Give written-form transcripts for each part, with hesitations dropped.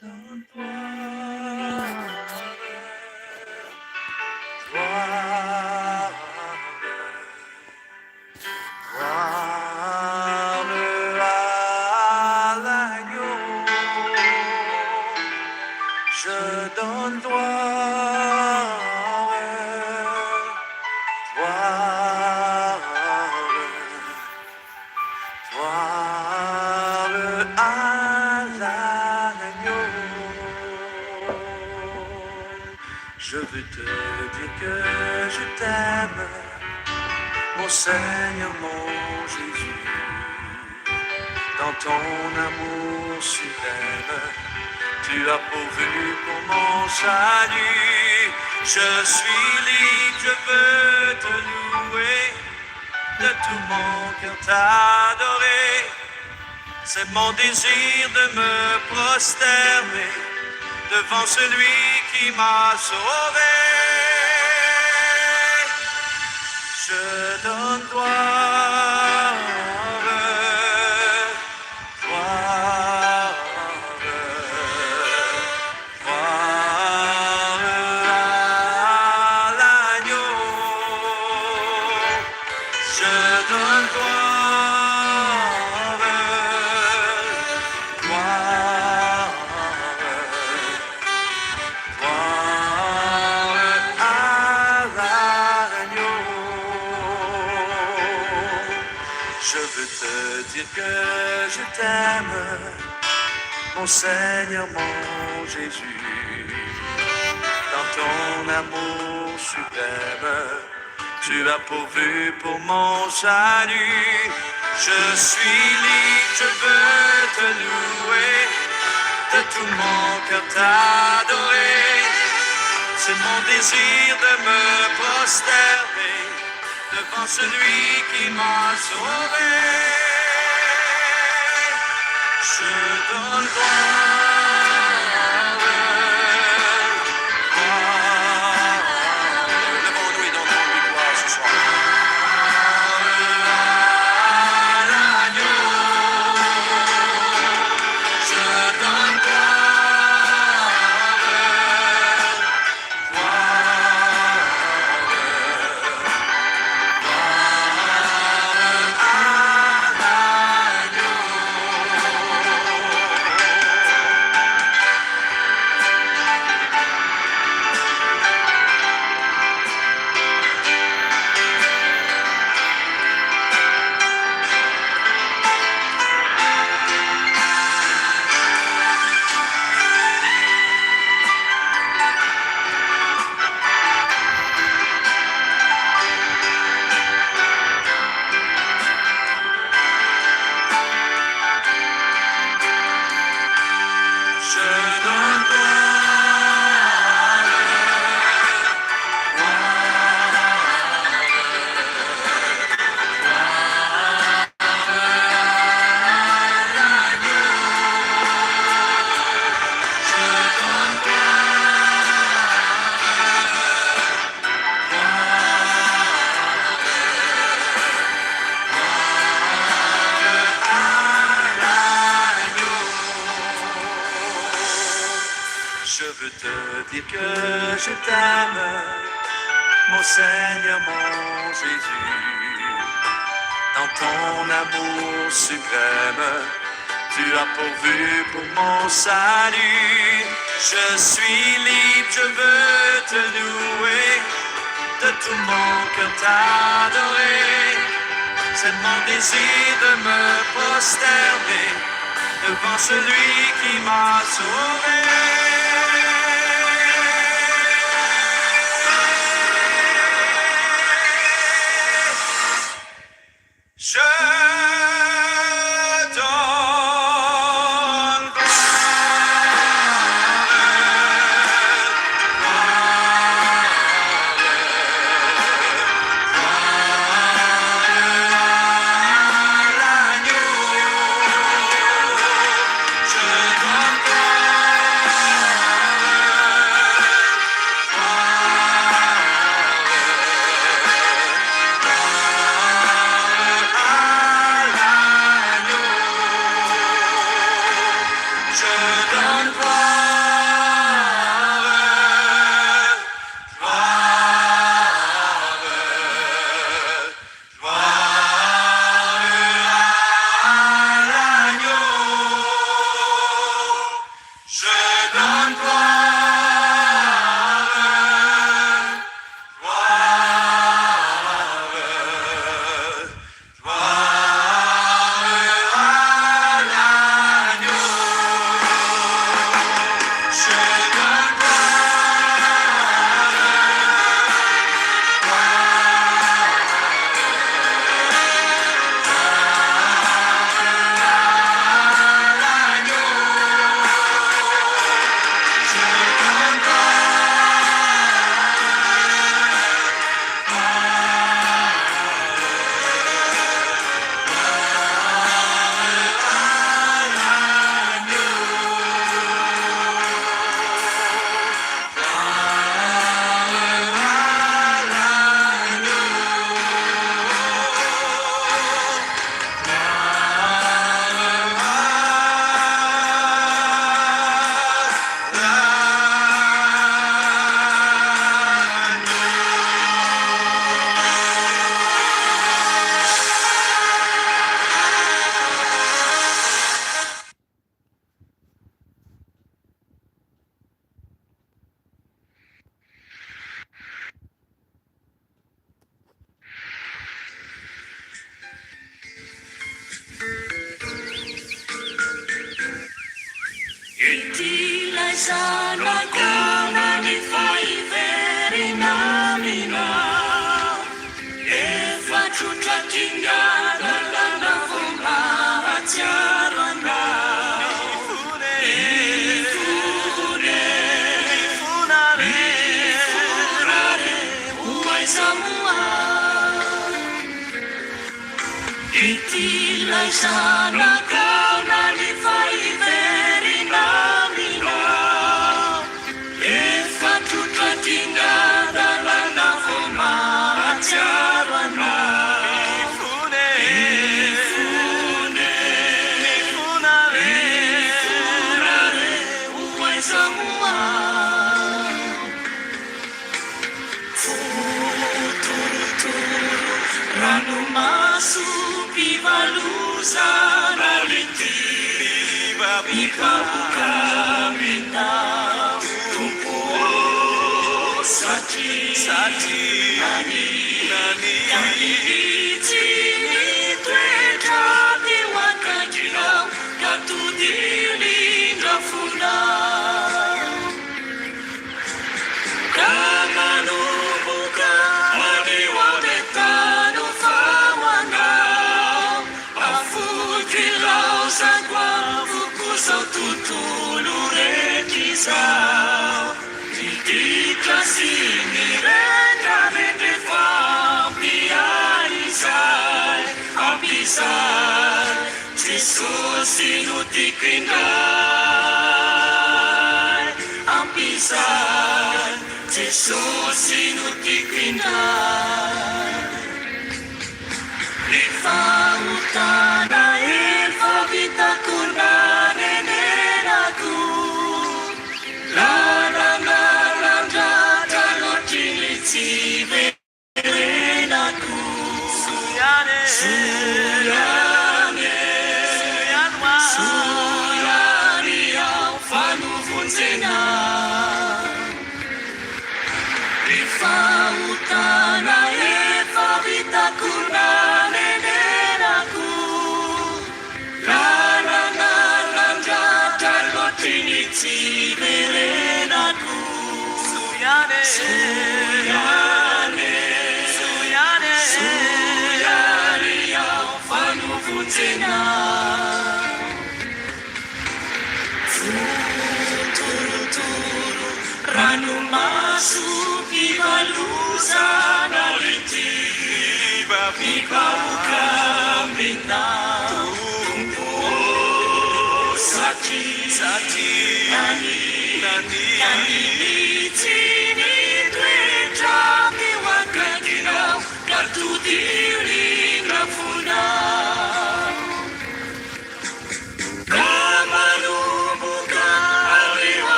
donne gloire, gloire à l'agneau. Je donne gloire, gloire, gloire à l'agneau. Je veux te dire que je t'aime, mon Seigneur, mon Jésus. Dans ton amour suprême, tu as pourvu pour mon salut. Je suis libre, je veux te louer, de tout mon cœur t'adorer. C'est mon désir de me prosterner devant celui qui m'a sauvé. Je donne gloire, gloire, gloire à l'agneau. Je donne gloire, gloire, gloire à l'agneau. Je veux te dire que je t'aime, mon Seigneur, mon Jésus. Dans ton amour suprême, tu as pourvu pour mon salut. Je suis libre, je veux te louer, de tout mon cœur t'adorer. C'est mon désir de me prosterner devant celui qui m'a sauvé. Je donne gloire, gloire. Levons-nous et donnons-lui gloire ce soir. À l'agneau, je donne gloire, gloire, gloire à l'agneau. Je donne gloire, je veux te dire que je t'aime, mon Seigneur, mon Jésus. Dans ton amour suprême, tu as pourvu pour mon salut. Je suis libre, je veux te louer, de tout mon cœur t'adorer. C'est mon désir de me prosterner devant celui qui m'a sauvé. Je donne gloire, je donne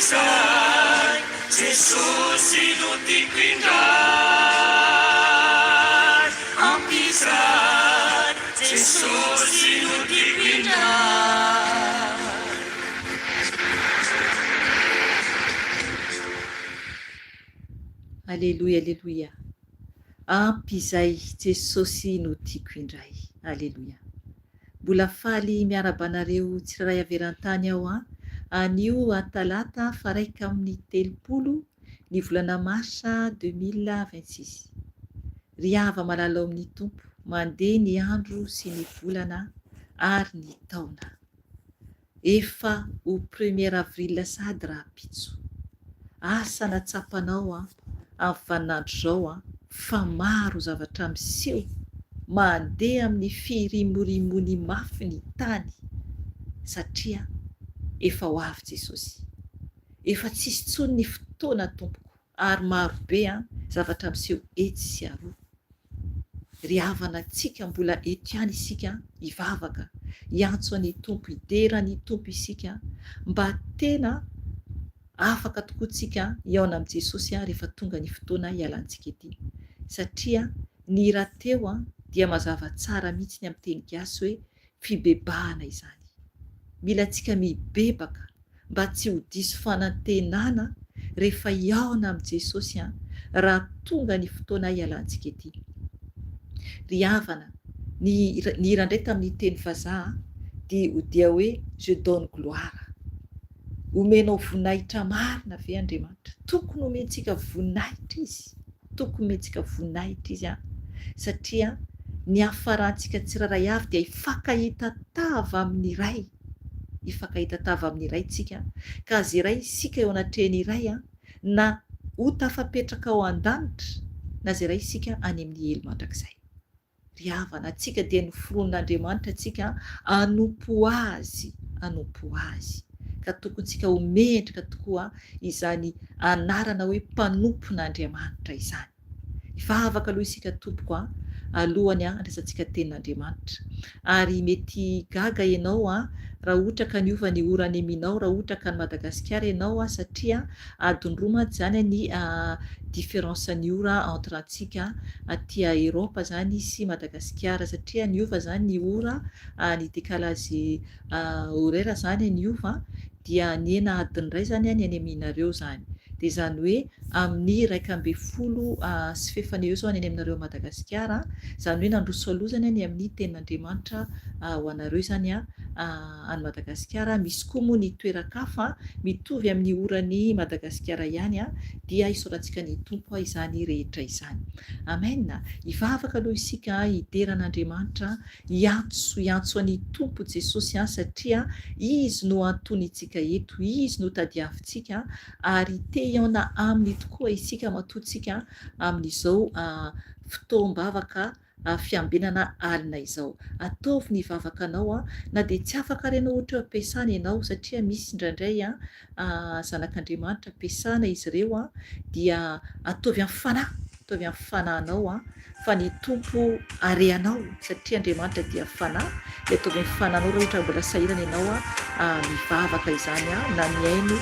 izay Jesosy no tiako indray ampizay Jesosy no tiako indray. Alléluia, alléluia. Ampy izay Jesosy no tiako indray. Alléluia. Mbola faly miarabanareo tsiraray averan-tany aho anio talata faraika amin'ny 30 ny volana marsa 2026. Ry hava malala ao amin'ny tompo, mandeha ny andro sy ny volana ary ny taona. Efa ho 1er avril sady rahampitso. Asa natsapanao amin'ny vaninandro zao fa maro zavatra miseho mandeha amin'ny firimorimon'ny mafy ny tany satria efa ho avy Jesosy. Efa tsisy tsony ny fotoana tompoko ary maro be zavatra miseho etsy sy aroa. Ry havana tsika mbola eto ihany isika hivavaka, hiantso ny tompo, hidera ny tompo isika mba tena afaka tokoa tsika hiaona amin'ny Jesosy rehefa tonga ny fotoana hialantsika ety. Satria ny rahateo dia mazava tsara mihitsy ny amin'ny teny gasy hoe fibebahana izany. Mila tsika mibebaka mba tsy ho diso fanantenana rehefa hiaona amin'ny Jesosy raha tonga ny fotoana hialantsika ety. Ry havana, ny hira indray tamin'ny teny vazaha dia hoe je donne gloire. Omenao voninahitra marina ve Andriamanitra? Tokony omentsika voninahitra izy. Tokony omentsika voninahitra izy satria ny hafarantsika tsiraray avy dia hifankahita tava amin'ny iray. Hifankahita tava amin'ny iray tsika, ka azy iray isika eo anatrehany iray na ho tafapetraka ao an-danitra na azy iray isika any amin'ny elo mandrakizay. Ry havana, tsika dia noforon'Andriamanitra tsika hanompo azy. Ka tokony tsika ho mendrika tokoa izany anarana hoe mpanompon'Andriamanitra izany. Hivavaka aloha isika tompoko alohany andrasantsika tenin'Andriamanitra. Ary mety gaga ianao raha ohatra ka niova ny orany aminao, raha ohatra ka ny Madagasikara ianao satria adony zany ny différence ny ora entre antsika aty Europe zany sy Madagasikara satria niova zany ny ora, ny décalage horaire zany niova dia niena adiny iray zany ny any aminareo zany. Dia zany hoe amin'ny 12 sy fefany eo zao any aminareo Madagasikara, zany hoe nandroso aloha zany ny amin'ny tenin'Andriamanitra ho anareo zany any Madagasikara. Misy koa moa ny toeran-kafa mitovy amin'ny orany Madagasikara ihany dia isaorantsika ny tompo izany rehetra izany. Amen. Hivavaka aloha isika hideran'Andriamanitra, hiantso ny tompo Jesosy satria izy no antonitsika eto, izy no tadiavintsika ary te hiaona aminy tokoa isika matotsika amin'izao fotoam-bavaka fiambenana alina izao. Ataovy ny vavakanao na dia tsy afaka renao ohatra ampiasana ianao satria misy indraindray zanak'Andriamanitra ampiasana izy ireo dia ataovy amin'ny fanahinao fa ny tompo areanao satria Andriamanitra dia fanahy. Dia ataovy amin'ny fanahinao raha ohatra mbola sahirana ianao mivavaka izany na miaino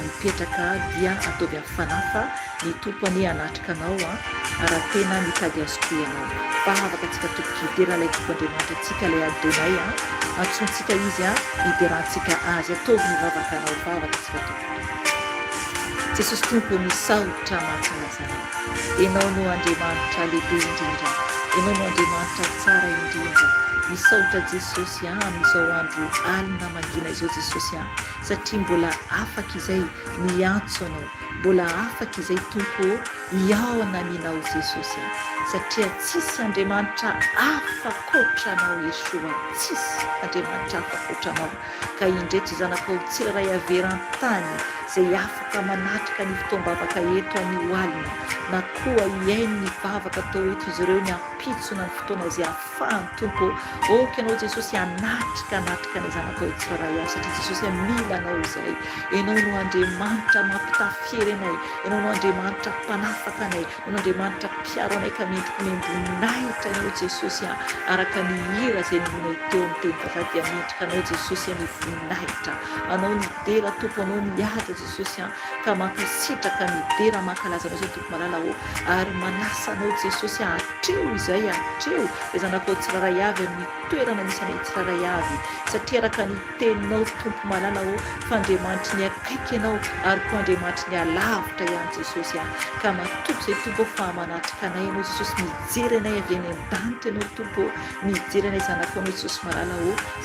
mipetraka dia ataovy amin'ny fanahy fa ny tompo anatrika anao raha tena mitady azy toy ianao. Vavaka tsika tompo hideran'ilay tompo Andriamanitra tsika ilay Adonay antsontsika izy hiderantsika azy. Ataovy ny vavakanao, vavaka tsika tompo. Jesosy tompo misaotra mahatsara. Ianao no Andriamanitra lehibe indrindra, ianao no Andriamanitra tsara indrindra. Misaotra Jesosy amin'izao andro alina mangina izao Jesosy satria mbola afaka izay miantso anao, mbola afaka izay tompo hiaona aminao Jesosy satria tsisy Andriamanitra hafa kotranao Yeshua, tsisy Andriamanitra hafa kotranao. Ka indreto zanakao tsiraray averan-tany izay afaka manatrika ny fotoam-bavaka eto amin'ny alina na koa hiaino ny vavaka atao eto izy ireo ny ampitsona ny fotoana izay ahafahany tompo. Oka ianao Jesosy anatrika ny zanakao tsiraray avy satria Jesosy mila anao izay. Ianao no Andriamanitra mampitafiry anay, ianao no Andriamanitra mpanafaka anay, ianao no Andriamanitra mpiaro anay ka mendrika membonahitra ianao Jesosy araka ny hira izay nonay teo amin'ny teny vazaha dia mendrika anao Jesosy ny voninahitra. Anao ny dera tompo, anao mihaja jesosy ka mankasitraka midera mankalaza anao zay tompo malala ary manasa anao jesosy atreo izay atreo le zanakao tsiraray avy amin'ny toerana misy anay tsiraray avy satria araka ny teninao tompo malala fa andriamanitry ny akaiky ianao ary koa andriamanitry ny alavitra ihany jesosy ka matoky zay tompo fa manatrika anay ianao jesosy mijery anay avy any an-danitra ianao tompo mijery anay zanakao anao jesosy malala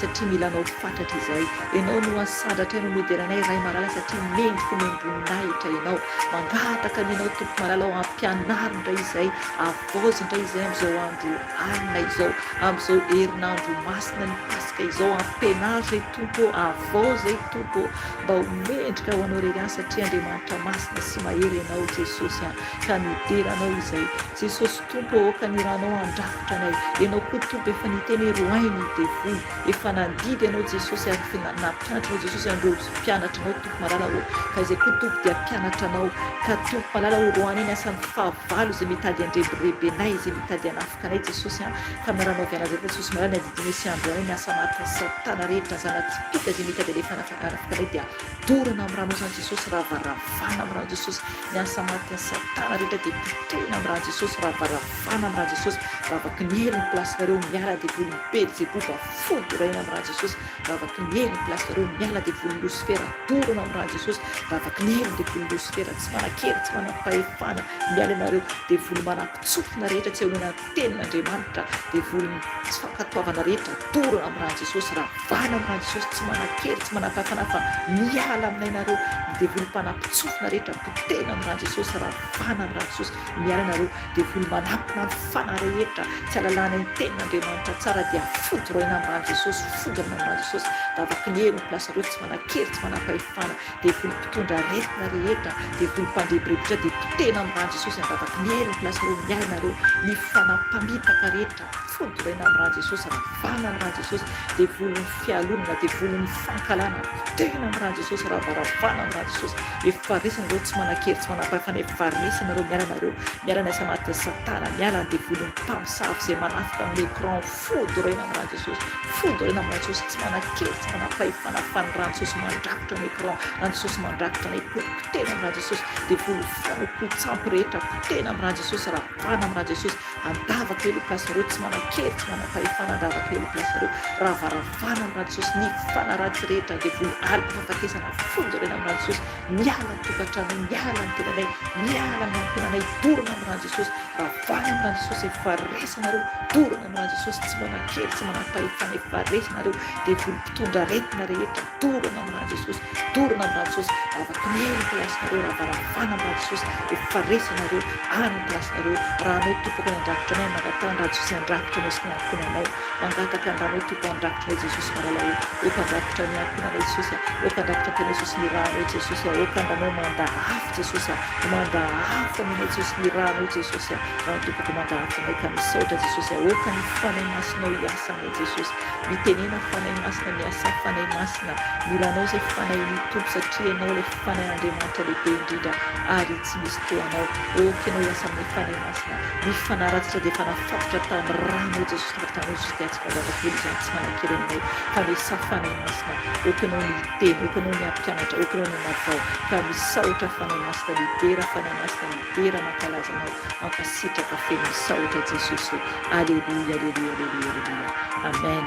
satria mila anao fantatra izay ianao no asandratra ianao modely anay ray malala satria mendriko membonahitra ianao mangataka aminao tompo malala ampianarindra izay avozindra izay am'izao andro alina izao am'izao herinandro masina ny pasika izao ampianary zay tompo avozy zay tompo mba homendrika ho anao rery any satria andriamanitra masina sy mahery ianao jesosy ka midera anao izay jesosy tompo ka ny ranao andrafitra anay ianao koa tompo efa niteny roainy devoly efa nandidy ianao jesosy ary nampianatra anao jesosy andreo mpianatra anao tompo malala ka izay koa tompo dia mpianatra anao ka tompo malala roany eny asan'ny fahavalo zay mitady andrebirebenay zay mitady anafika anay jesosy ka miaranao avy anazy jesosy malala ny adidiny sy andro any asa matra satana rehetra zanatsipika zay mitady alefa anafika anay dia dorana amin'ny ranao zany jesosy ravaravana amin'ny rano jesosy ny asa matra satana rehetra dia pitena amin'ny rano jesosy ravaravana amin'ny rano jesosy ravaky ny hery ny plasinareo miala dia voly mipedy zay boba fody raina amin'ny rano jesosy ravaky ny hery ny plasinareo miala dia voly losifera dorana amin'ny rano jesosy ravaky ny hery dia voly losifera tsy manakery tsy manam-pahefana miala ianareo dia voly manampitsofina rehetra tsy ahoana tenin'andriamanitra dia voly tsy fankatoavana rehetra dorana amin'ny rano jesosy ravana amin'ny rano jesosy tsy manakery tsy manapafana fa miala aminay nareo dia voly mpanampitsofina rehetra potena amin'ny rano jesosy ravana amin'ny rano jesosy miala ianareo dia voly manampina fana rehetra tsy alalana ny tenin'andriamanitra tsara dia fody roina amin'ny rano jesosy fodina amin'ny rano jesosy ravaky ny hery ny plasareo tsy manakery tsy manapahefana dia voly mpitondra retina rehetra dia voly mpandrebirebotra dia potena amin'ny rano jesosy ravaky ny hery ny plasareo miala ianareo ny fanampamitaka rehetra fody roina amin'ny rano jesosy ravana amin'ny rano jesosy dia voly ny fialonana dia voly ny fankalana potena amin'ny rano jesosy ravaravana amin'ny rano jesosy efaresana tsy manakery tsy manapahefana efaresanareo miala ianareo miala ny asa maty satana miala dia voly ny mpamosavy zay manafika amin'ny écran fody roina amin'ny rano jesosy fody roina amin'ny rano jesosy tsy manakery tsy manapahefana fany rano jesosy mandrakitra amin'ny écran rano jesosy mandrakitra ny potena amin'ny rano jesosy dia voly fanokotsampy rehetra potena amin'ny rano jesosy ravana amin'ny rano jesosy andavaka elo plasareo tsy manakery tsy manapahefana andavaka elo plasareo ravaravana amin'ny rano jesosy ny fanaratsy rehetra dia voly alika fahafatesana fody roina amin'ny rano jesosy miala ny tokantranay miala ny tenanay miala ny amponanay dorana amin'ny rano jesosy ravana amin'ny rano jesosy efaresanareo dorana amin'ny rano jesosy tsy manakery tsy manapahefana efaresanareo dia voly mpitondra retina rehetra dorana amin'ny rano jesosy dorana amin'ny rano jesosy ravaky ny hery ny plasinareo ravaravana amin'ny rano jesosy efaresanareo any ny plasinareo raha anao tompoko ny andrakitra anay mangatao ny rano jesosy andrakitra anao sy ny ankonanao mangataka ny ranao tompo andrakitra anay jesosy malala oka andrakitra ny ankonanay jesosy oka andrakitra tena jesosy ny ranao jesosy oka andanao mandahafy jesosy mandahafy aminay jesosy ny ranao jesosy rano tompoko mandahafy anay ka misaotra jesosy oka ny fanay masinao hiasa anay jesosy mitenena fanay masina miasa fanay masina milanao zay fanay ny tompo satria anao ilay fanay andriamanitra lehibe indrindra ary tsy misy toanao oka anao hiasa amin'ny fanay masina ny fanaratitra dia fanafatotra tamin'ny rano jesosy fatano jesosy dia tsy fazavakely zany tsy manakery aminay ka miasa fanay masina oka anao ny teny oka anao ny ampianatra oka anao ny mavao ka misaotra fanay masina libera fanay masina libera mankalaza anao mankasitraka fe misaotra jesosy alleluia alleluia alleluia alleluia amen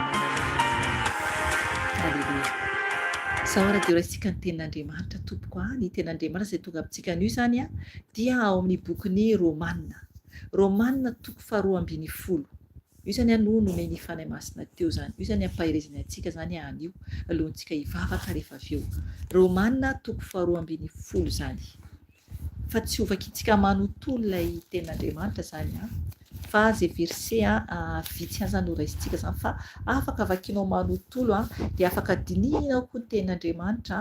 alleluia saora dia raisika ny tenin'andriamanitra tompoko ny tenin'andriamanitra zay tonga amintsika an'io zany dia ao amin'ny bokyny romanina toko faharoa ambiny folo io zany no nomeny fanay masina teo zany io zany ampahirezany antsika zany anio alohantsika hivavaka rehefa avy eo romanina toko faharoa ambiny folo zany fa tsy ovakitsika manontolo ilay tenin'andriamanitra zany fa zay verset vitsy any zany no raisitsika zany fa afaka vakinao manontolo dia afaka dininao koa ny tenin'andriamanitra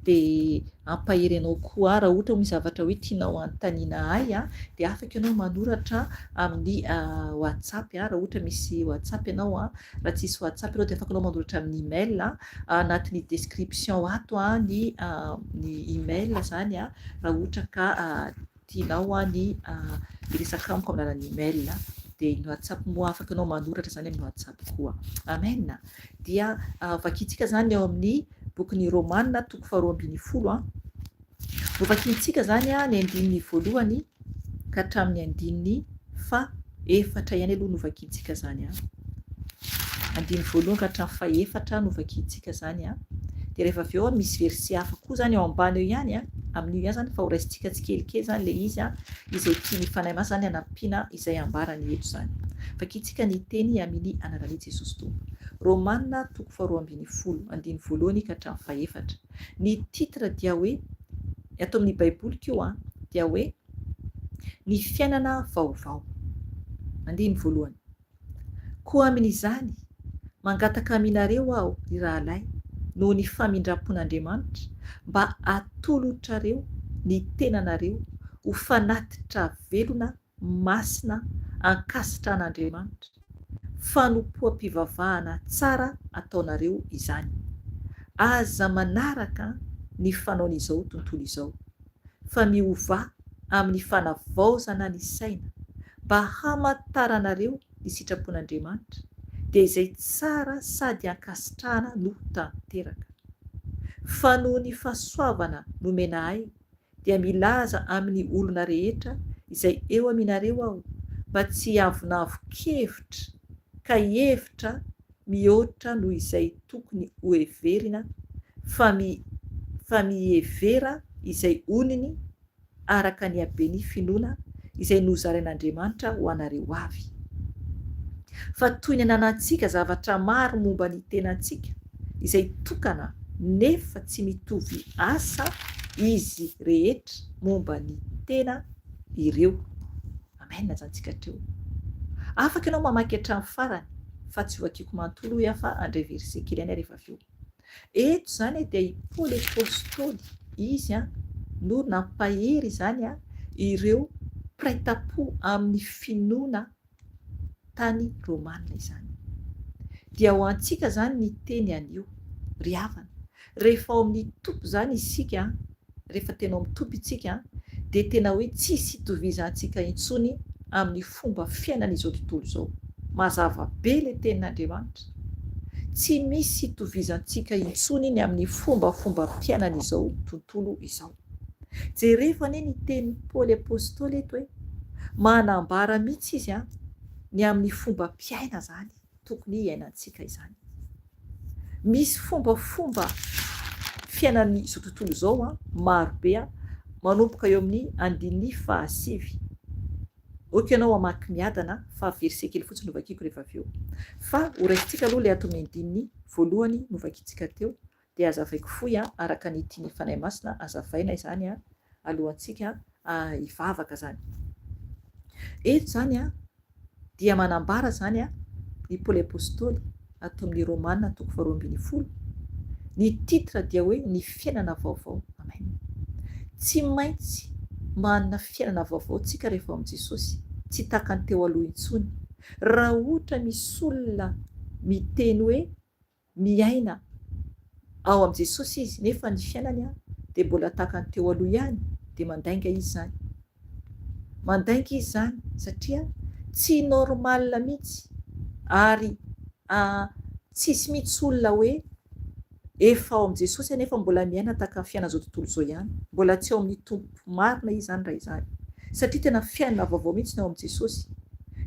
dia ampahery anao koa raha ohatra misy zavatra hoe tianao anontaniana ahy dia afaka ianao manoratra amin'ny WhatsApp raha ohatra misy WhatsApp ianao raha tsisy WhatsApp ianao dia afaka anao manoratra amin'ny email anatin'ny description ato ny email zany raha ohatra ka tianao ny iresaka amiko amin'ny alalan'ny email dia ny WhatsApp moa afaka anao manoratra zany amin'ny WhatsApp koa amen dia vakitsika zany ao amin'ny bokyny romanina toko faharoa ambiny folo Novakiantsika zany ny andininy voalohany ka hatramin'ny andininy faha-efatra ihany aloha novakiantsika zany andininy voalohany ka hatramin'ny faha-efatra novakiantsika zany dia rehefa avy eo misy verset hafa koa zany ao ambany eo ihany amin'io ihany zany fa ho raisintsika tsikelikely zany le izy izay tiany fanahy masina zany hanampiana izay ambarany eto zany. Vakiantsika ny teny amin'ny anaran'i Jesosy Tompo. Romanina toko faharoa ambin'ny folo andininy voalohany ka hatramin'ny faha-efatra. Ny titre dia hoe ato amin'ny baiboly kio dia hoe ny fiainana vaovao. Andininy voalohany. Koa amin'izany mangataka aminareo aho ry rahalahy noho ny famindram-pon'Andriamanitra mba atolotrareo ny tenanareo ho fanatitra velona masina ankasitran'Andriamanitra, fanompoam-pivavahana tsara ataonareo izany. Aza manaraka ny fanaon'izao tontolo izao, fa miova amin'ny fanavaozana ny saina mba hamantaranareo ny sitrapon'Andriamanitra dia izay tsara sady ankasitrahana no tanteraka. Fa noho ny fahasoavana nomena ahy dia milaza amin'ny olona rehetra izay eo aminareo aho mba tsy avonavo-kevitra ka hevitra mihoatra noho izay tokony ho heverina fa mihevera izay oniny araka ny habeny finoana izay nozarain'Andriamanitra ho anareo avy. Fa toy ny ananantsika zavatra maro momba ny tenantsika izay tokana nefa tsy mitovy asa izy rehetra momba ny tena ireo. Amen. Najantsika teo. Afaka ianao mamaky hatramin'ny farany fa tsy voakiko manontolo fa andray verset kely ihany rehefa avy eo. Eto zany dia i Paoly apôstôly izy no nampahery zany ireo mpiray-tam-po amin'ny finoana tany Romanina izany. Dia ho antsika zany ny teny anio ry havana. Rehefa ao amin'ny tompo zany isika, rehefa tena ao amin'ny tompo isika dia tena hoe tsisy itovizantsika intsony amin'ny fomba fiainan'izao tontolo izao. Mazava be le tenin'Andriamanitra. Tsy misy itovizantsika intsony ny amin'ny fomba-piainan'izao tontolo izao. Jereva anie ny teny Paoly apôstôly eto hoe manambara mihitsy izy ny amin'ny fomba-piaina zany tokony iainantsika izany. Misy fomba fiainan'izao tontolo izao marobe manomboka eo amin'ny andininy fahasivy. Oka ianao hamaky miadana fa verset kely fotsiny novakiko rehefa avy eo. Fa ho raisintsika aloha le ato amin'ny andininy voalohany novakintsika teo dia azavaiko fohy araka ny tiany fanahy masina azavaina izany alohantsika hivavaka zany. Eto zany dia manambara zany ny Paoly apôstôly ato amin'ny Romanina toko faharoa ambin'ny folo. Ny titre dia hoe ny fiainana vaovao. Amen. Tsy maintsy manana fiainana vaovao tsika rehefa ao amin'i Jesosy, tsy takany teo aloha intsony. Raha ohatra misy olona miteny hoe miaina ao amin'i Jesosy izy nefa ny fiainany dia mbola takany teo aloha ihany dia mandainga izy zany. Mandainga izy zany satria tsy normal mihitsy ary tsisy mihitsy olona hoe efa ao amin'i Jesosy nefa mbola miaina tahaka ny fiainana izao tontolo izao ihany. Mbola tsy ao amin'ny tompo marina izy zany raha izany. Satria tena fiainana vaovao mihitsy ny ao amin'i Jesosy.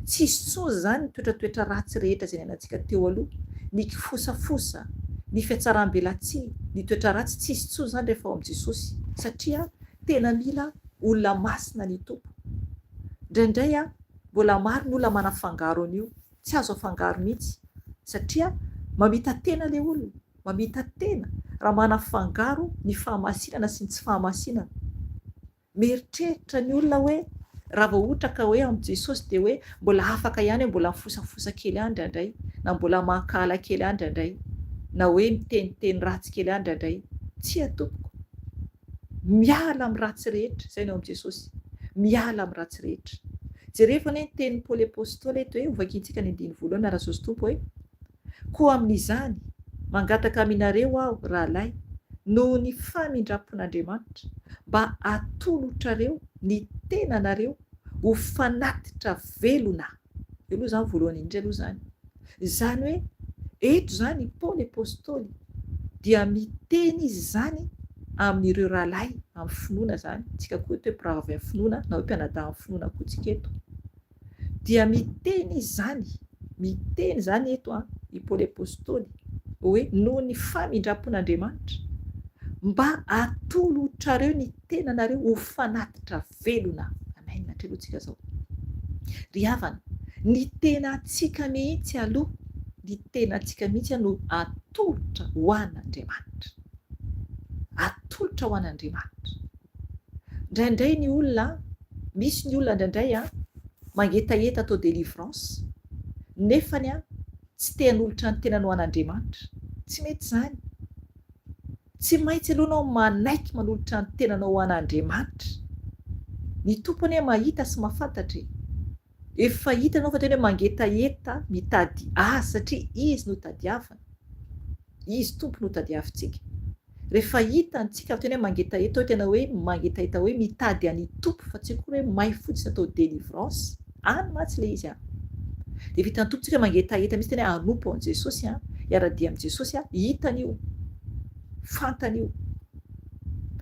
Tsisy intsony zany ny toetratoetra ratsy rehetra izay niainantsika teo aloha, ny kifosafosa, ny fiatsaram-belatsihy, ny toetra ratsy tsisy intsony zany rehefa ao amin'i Jesosy satria tena mila olona masina ny tompo. Indraindray mbola maro ny olona manafangaro an'io, tsy azo afangaro mihitsy satria mamita tena le olona, mamita tena raha manafangaro ny fahamasinana sy ny tsy fahamasinana. Mieritreritra ny olona hoe raha vao ohatra ka hoe amin'i Jesosy dia hoe mbola afaka ihany hoe mbola mifosafosa kely ihany indraindray, na mbola mankala kely ihany indraindray, na hoe miteniteny ratsy kely ihany indraindray. Tsy tompoko. Miala amin'ny ratsy rehetra, izay no ao amin'i Jesosy. Miala amin'ny ratsy rehetra. Jereva ny teny Paoly apôstôly eto hoe hovakintsika ny andininy voalohany ara Jesosy Tompo hoe koa amin'izany mangataka aminareo aho rahalahy noho ny famindram-pon'Andriamanitra mba atolotrareo ny tenanareo ho fanatitra velona. Io aloha zany voalohany indrindra aloha zany. Izany hoe eto zany Paoly apôstôly dia miteny izy zany amin'ireo rahalahy amin'ny finoana zany, tsika koa eto hoe mpirava avy amin'ny finoana na hoe mpianadahy amin'ny finoana koa tsika eto, dia miteny zany eto i Paoly apôstôly hoe noho ny famindrapon'Andriamanitra mba atolotrareo ny tenanareo ho fanatitra velona. Amen. Atreloantsika zao. Ry havana, ny tenantsika mihitsy aloha, ny tenantsika mihitsy no atolotra ho an'Andriamanitra. Atolotra ho an'Andriamanitra. Indraindray ny olona, misy ny olona indraindray mangetaheta atao délivrance, nefany tsy te-hanolotra ny tenany ho an'Andriamanitra. Tsy mety zany. Tsy maintsy aloha anao manaiky manolotra ny tenanao ho an'Andriamanitra. Ny tompony mahita sy mahafantatra. Efa hitanao fa tena hoe mangetaheta mitady azy satria izy no tadiavana. Izy tompo no tadiavintsika. Rehefa hitantsika tena hoe mangetaheta, tena hoe mangetaheta hoe mitady any tompo fa tsy koa hoe may fotsiny atao délivrance, any matsy le izy dia vitan'ny tompontsika mangetaheta misy tena hanompo an' Jesosy hiara-dia amin'i Jesosy hitany io, fantany io.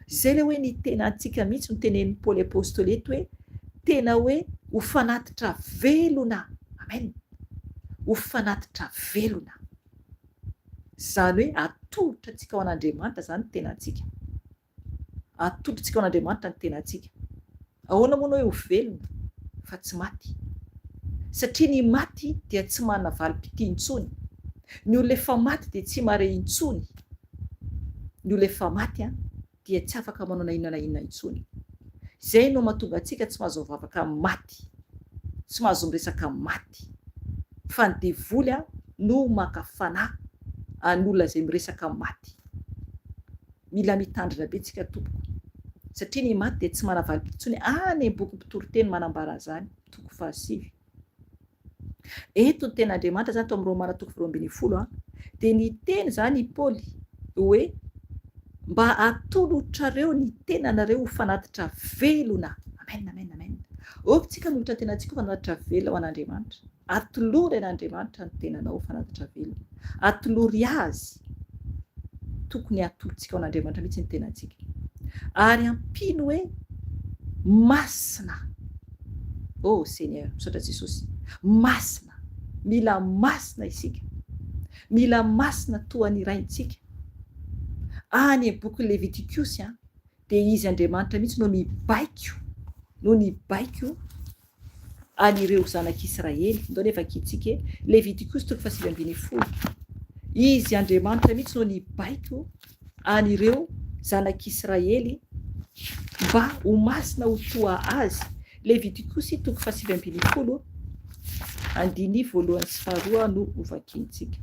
Zay le hoe ny tenantsika mihitsy no tenen'ny Paoly apôstôly eto hoe tena hoe ho fanatitra velona. Amen. Ho fanatitra velona. Zany hoe atolotra antsika ho an'Andriamanitra zany ny tenantsika. Atolotra antsika ho an'Andriamanitra ny tenantsika. Ahoana moa hoe ho velona fa tsy maty. Satria ny maty dia tsy manana valim-pity intsony. Ny olona efa maty dia tsy mahare intsony. Ny olona efa maty dia tsy afaka manao na inona na inona intsony. Zay no mahatonga antsika tsy mahazo mivavaka maty, tsy mahazo miresaka maty. Fa ny devoly no maka fanahy an'olona izay miresaka maty. Mila mitandrina be tsika tompoko. Satria ny maty dia tsy manana valim-pity intsony. Any boky mpitoroteny manambara zany, toko 19. Eto ny ten'Andriamanitra zany, tao amin'ny Romana toko 12 dia ny teny zany i Paoly hoe mba atolotrareo ny tenanareo ho fanatitra velona. Amen, amen, amen. Tsika nolotra ny tenantsika ho fanatitra velona ho an'Andriamanitra. Atolory an'Andriamanitra ny tenanao ho fanatitra velona. Atolory azy. Tokony atolotsika ho an'Andriamanitra mihitsy ny tenantsika. Ary ampino hoe masina. Oh Seigneur, misaotra Jesosy. Masina. Mila masina isika. Mila masina toa ny raintsika. Any boky Leviticus dia izy Andriamanitra mihitsy no nibaiko an'ireo zanak'Israely. Ndao nefa kitsika Leviticus toko 7:10. Izy Andriamanitra mihitsy no nibaiko an'ireo zanak'Israely mba ho masina ho toa azy. Leviticus toko 7:10 andiny voalohany sy faharoa no hovakintsika.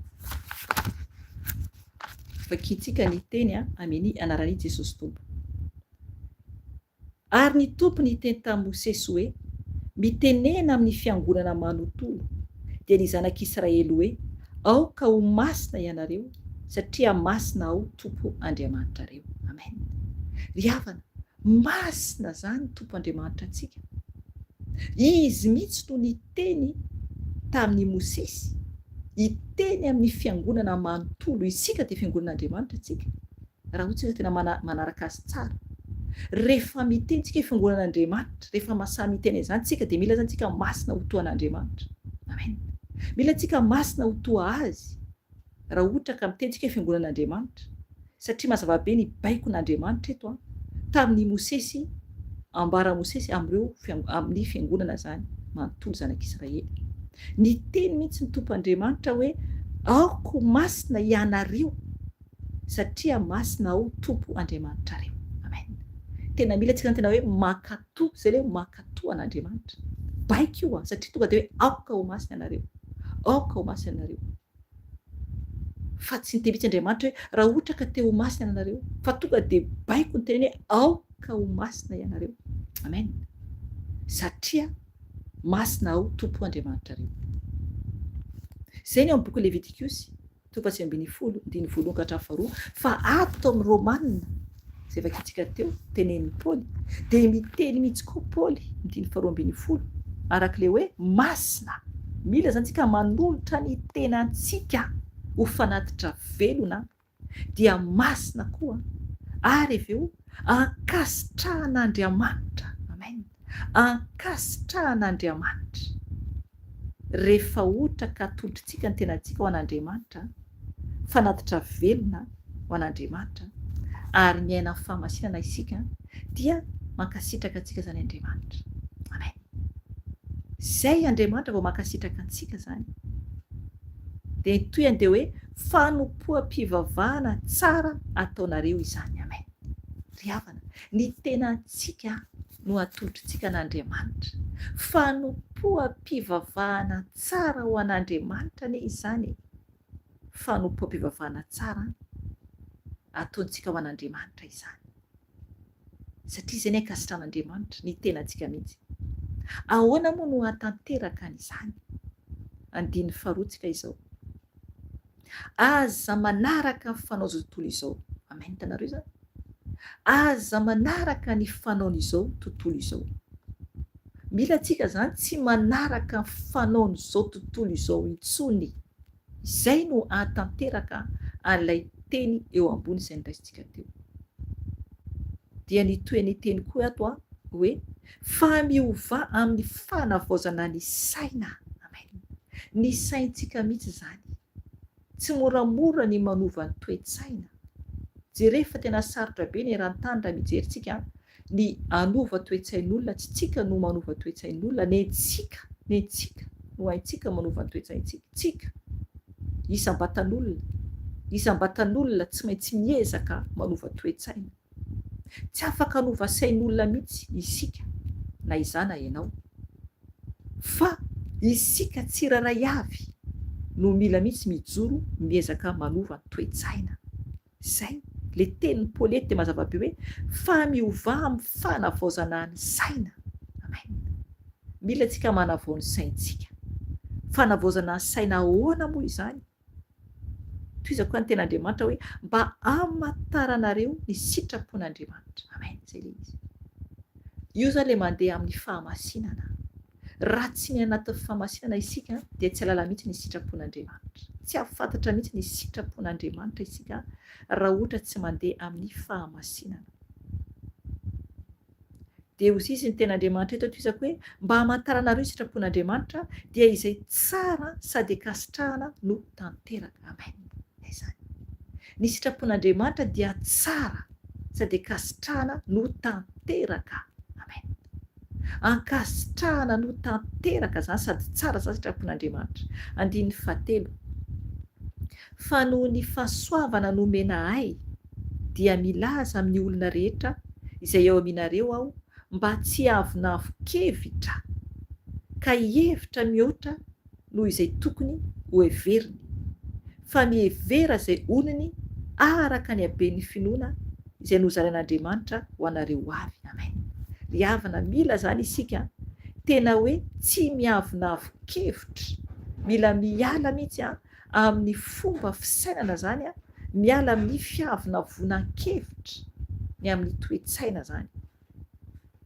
Vakintsika ny teny amin'ny anaran'i Jesosy Tompo. Ary ny tompo niteny tamin'i Mosesy hoe mitenena amin'ny fiangonana manontolo dia ny zanak'Israely hoe aoka ho masina ianareo satria masina ao tompo Andriamanitrareo. Amen. Ry havana, masina zany tompo Andriamanitra antsika. Izy mihitsy no niteny tamin'ny Mosesy, iteny amin'ny fiangonana manontolo. Isika dia fiangonan'Andriamanitra tsika. Raha ohatsika tena manaraka azy tsara. Rehefa miteny tsika fiangonan'Andriamanitra, rehefa masaha miteny izany tsika dia mila zany tsika masina ho toa an'Andriamanitra. Amen. Mila tsika masina ho toa azy raha ohatra ka miteny tsika fiangonan'Andriamanitra. Satria mazava be ny baikon'Andriamanitra eto tamin'ny Mosesy, ambara Mosesy amin'ny fiangonana zany manontolo zanak'Israely. Ny teny mihitsy ny tompo Andriamanitra hoe aoko masina ianareo satria masina ao tompo Andriamanitrareo. Amen. Tena mila tsika tena hoe makatoa, zay le makatoa an'Andriamanitra. Baiko io satria tonga dia hoe aoka ho masina ianareo. Aoka ho masina ianareo. Fa tsy nitebitsy Andriamanitra hoe raha ohatra ka te ho masina ianareo, fa tonga dia baiko ny teny hoe aoka ho masina ianareo. Amen. Satria masina ao tompo Andriamanitrareo. Zay ny ao amin'ny boky Leviticus toko 7:10 fa ato amin'ny Romanina zay vakintsika teo tenen'ny Paoly dia miteny mihitsy koa Paoly 12:20 arak'ilay hoe masina. Mila zany tsika manolotra ny tenantsika ho fanatitra velona dia masina koa ary avy eo ankasitrahan'Andriamanitra. Amen. Ankasitrahan'Andriamanitra. Rehefa ohatra ka atolotritsika ny tenantsika ho an'Andriamanitra, fanatitra velona ho an'Andriamanitra, ary miaina amin'ny fahamasinana isika, dia mankasitraka antsika zany Andriamanitra. Amen. Zay Andriamanitra vao mankasitraka antsika zany, dia toyany dia hoe fanompoam-pivavahana tsara ataonareo izany. Amen. Ry havana, ny tenantsika no atolotritsika an'Andriamanitra. Fanompoam-pivavahana tsara ho an'Andriamanitra ne izany. Fanompoam-pivavahana tsara ataontsika ho an'Andriamanitra izany. Satria izay ny ankasitran'Andriamanitra ny tenantsika mihitsy. Ahoana moa no hatanteraka an'izany? Andiny faharoatsika izao. Aza manaraka ny fanaon'izao tontolo izao. Amen, hitanareo zany. Aza manaraka ny fanaon'izao tontolo izao. Mila antsika zany tsy manaraka ny fanaon'izao tontolo izao intsony. Izay no hatanteraka an'ilay teny eo ambony izay niraisintsika teo. Dia nitoy ny teny koa ato hoe fa miova amin'ny fanavaozana ny saina. Amen. Ny saintsika mihitsy zany. Tsy moramora ny manova ny toe-tsaina. Jerefa tena sarotra be ny eran-tany raha mijerytsika ny anova toe-tsain'olona, tsy tsika no manova toe-tsain'olona, ny tsika no haintsika manova ny toe-tsaintsika. Isam-batan'olona tsy maintsy miezaka manova toe-tsaina. Tsy afaka hanova sain'olona mihitsy isika, na izana ianao. Fa isika tsiraray avy no mila mihitsy mijoro miezaka manova toe-tsaina. Zay le tenin'ny Paolety dia mazava be hoe fa miova amin'ny fanavaozana ny saina. Amen. Mila antsika manavao ny saintsika. Fanavaozana ny saina ahoana moa izany? Toy koa ny ten'Andriamanitra hoe mba hamantaranareo ny sitrapon'Andriamanitra. Amen. Zay le izy. Io zany le mandeha amin'ny fahamasinana. Raha tsy ny anatin'ny fahamasinana isika dia tsy halala mihitsy ny sitrapon'Andriamanitra. Tsy hafantatra mihitsy ny sitrapon'Andriamanitra isika raha ohatra tsy mandeha amin'ny fahamasinana. Dia hoy izy ny ten'Andriamanitra eto toy hoe mba hamantaranareo ny sitrapon'Andriamanitra dia izay tsara sady ankasitrahana no tanteraka. Amen. Izany. Ny sitrapon'Andriamanitra dia tsara sady ankasitrahana no tanteraka. Amen. Ankasitrahana no tanteraka zany sady tsara zany sitrapon'Andriamanitra. Andiny fahatelo. Fa noho ny fahasoavana nomena ahy dia milaza amin'ny olona rehetra izay eo aminareo aho mba tsy avinavokevitra ka hihevitra mihoatra noho izay tokony ho heveriny, fa mihevera izay onony araka ny haben'ny finoana izay nozarain'Andriamanitra ho anareo avy. Amen. Ry havana, mila zany isika tena hoe tsy miavinavokevitra, mila miala mihitsy amin'ny fomba fisainana zany, miala amin'ny fiavinavonan-kevitra, ny amin'ny toe-tsaina zany.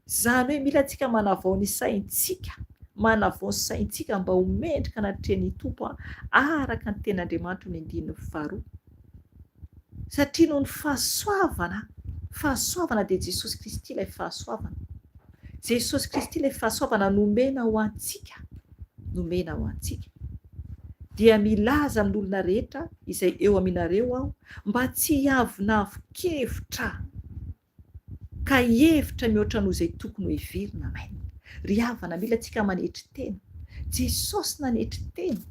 Zany hoe mila antsika manavao ny saintsika, manavao ny saintsika mba ho mendrika anatrehan'ny Tompo araka ny ten'Andriamanitra ny andininy faharoa. Satria noho ny fahasoavana dia Jesosy Kristy ilay fahasoavana. Jesosy Kristy ilay fahasoavana nomena ho antsika. Dia milaza amin'olona rehetra izay eo aminareo aho mba tsy hiavinavokevitra ka hihevitra mihoatra noho izay tokony ho heverina. Amen. Ry havana, mila antsika manetry tena. Jesosy nanetry tena.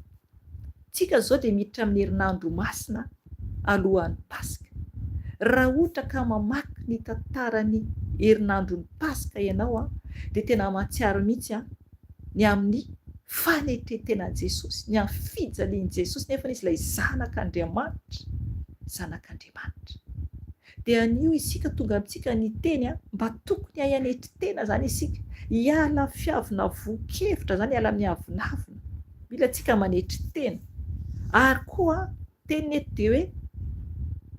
Tsika zao dia miditra amin'ny herinandro masina alohan'ny Paska. Raha ohatra ka mamaky ny tantaran'ny herinandron'ny Paska ianao dia tena mahatsiaro mihitsy ny amin'ny fanetretenan'i Jesosy, ny amin'ny fijalian'i Jesosy, nefa izy ilay zanak'Andriamanitra. Dia anio isika tonga amintsika ny teny mba tokony hayanetry tena zany isika, hiala fiavinavokevitra zany, hiala amin'ny avinavina. Mila antsika manetry tena. Ary koa teny eto dia hoe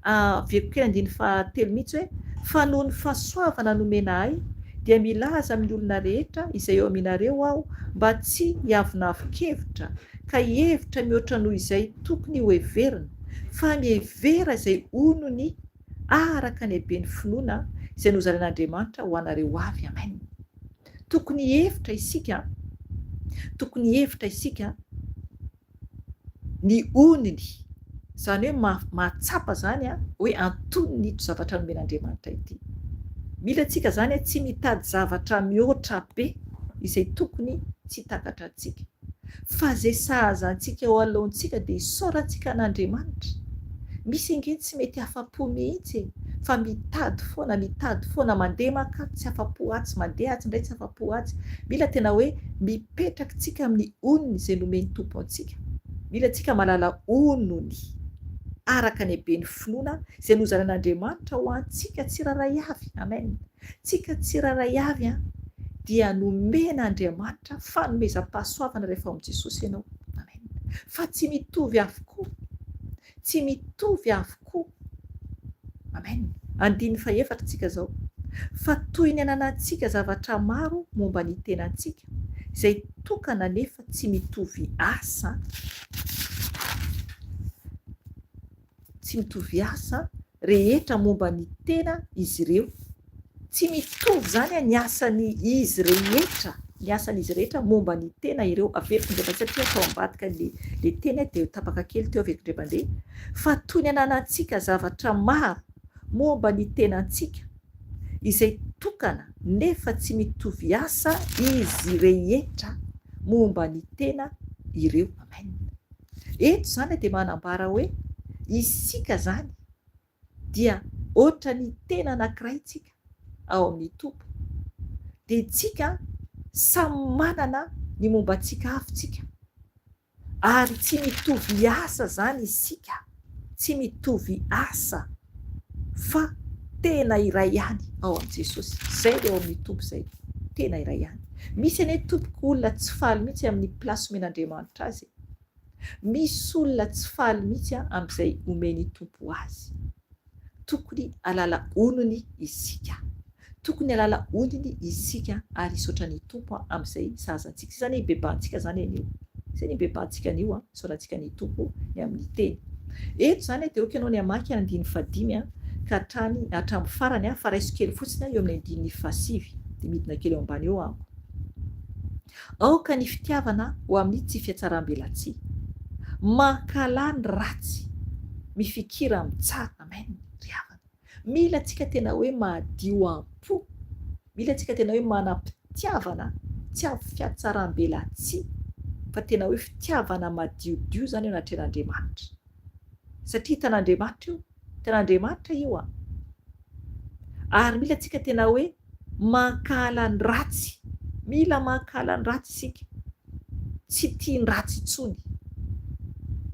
aveko kely andiny fahatelo mihitsy hoe fa noho ny fahasoavana nomena ahy dia milaza amin'ny olona rehetra izay eo aminareo aho mba tsy hiavinavokevitra ka hihevitra mihoatra noho izay tokony ho heverina, fa mihevera izay onony araka ny habeny finoana izay nozanan'Andriamanitra ho anareo avy. Amen. Tokony hevitra isika ny oniny, izany hoe mahatsapa zany hoe antonony ito zavatra nomen'Andriamanitra ity. Mila antsika zany tsy mitady zavatra mihoatra be izay tokony tsy takatra antsika, fa zay sahaza antsika eo alohantsika dia isaorantsika an'Andriamanitra. Misy ange tsy mety afa-po mihitsy, fa mitady foana mandeha maka tsy afa-po atsy, mandeha atsy indray tsy afa-po atsy. Mila tena hoe mipetraka tsika amin'ny onony izay nomeny Tompo antsika. Mila antsika malala onony araka ny habeny finoana izay nozanan'Andriamanitra ho antsika tsiraray avy. Amen. Tsika tsiraray avy dia nomen'Andriamanitra fanomezam-pahasoavana rehefa amin'i Jesosy ianao. Amen. Fa tsy mitovy avokoa. Amen. 4 tsika zao. Fa toy ny ananantsika zavatra maro momba ny tenantsika, izay tokana nefa tsy mitovy asa. Tsy mitovy asa rehetra momba ny tena izy ireo. Tsy mitovy zany ny asan'ny izy rehetra momba ny tena ireo. Averiko indray satria atao ambadika le tena dia tapaka kely teo averiko indray mandeha. Fa toy ny ananantsika zavatra maro momba ny tenantsika, izay tokana nefa tsy mitovy asa izy rehetra momba ny tena ireo. Amen. Eto zany dia manambara hoe isika zany dia ohatra ny tena anankiray tsika ao amin'ny Tompo, dia itsika samy manana ny momba antsika avy, ary tsy mitovy asa zany isika, tsy mitovy asa, fa tena iray ihany ao amin'i Jesosy. Zay dia ao amin'ny Tompo zay, tena iray ihany. Misy anie tompoko olona tsy faly mihitsy amin'ny plasy omen'Andriamanitra azy. Misy olona tsy faly mihitsy amin'izay omeny Tompo azy. Tokony alala onony isika, ary isaotra ny Tompo amin'izay sahazantsika. Zany bebantsika zany anio. Zay ny bebantsika anio, isaorantsika ny Tompo ny amin'ny teny. Eto zany dia oka ianao ny hamaky 5 ka hatramin'ny farany, fa raiso kely fotsiny eo amin'ny 5 dia midina kely eo ambany eo amiko. Aoka ny fitiavana ho amin'ny tsy fiatsaram-belatsia, mankala ny ratsy, mifikira amin'ny tsara. Amen. Riavana. Mila antsika tena hoe mahadio am-po, mila antsika tena hoe manam-pitiavana, tsy amin'ny fiatsaram-belatsia, fa tena hoe fitiavana madiodio zany eo anatrehan'Andriamanitra. Satria hitan'Andriamanitra io ary mila antsika tena hoe mankala ny ratsy. Mila mankala ny ratsy isika, tsy tia ny ratsy intsony,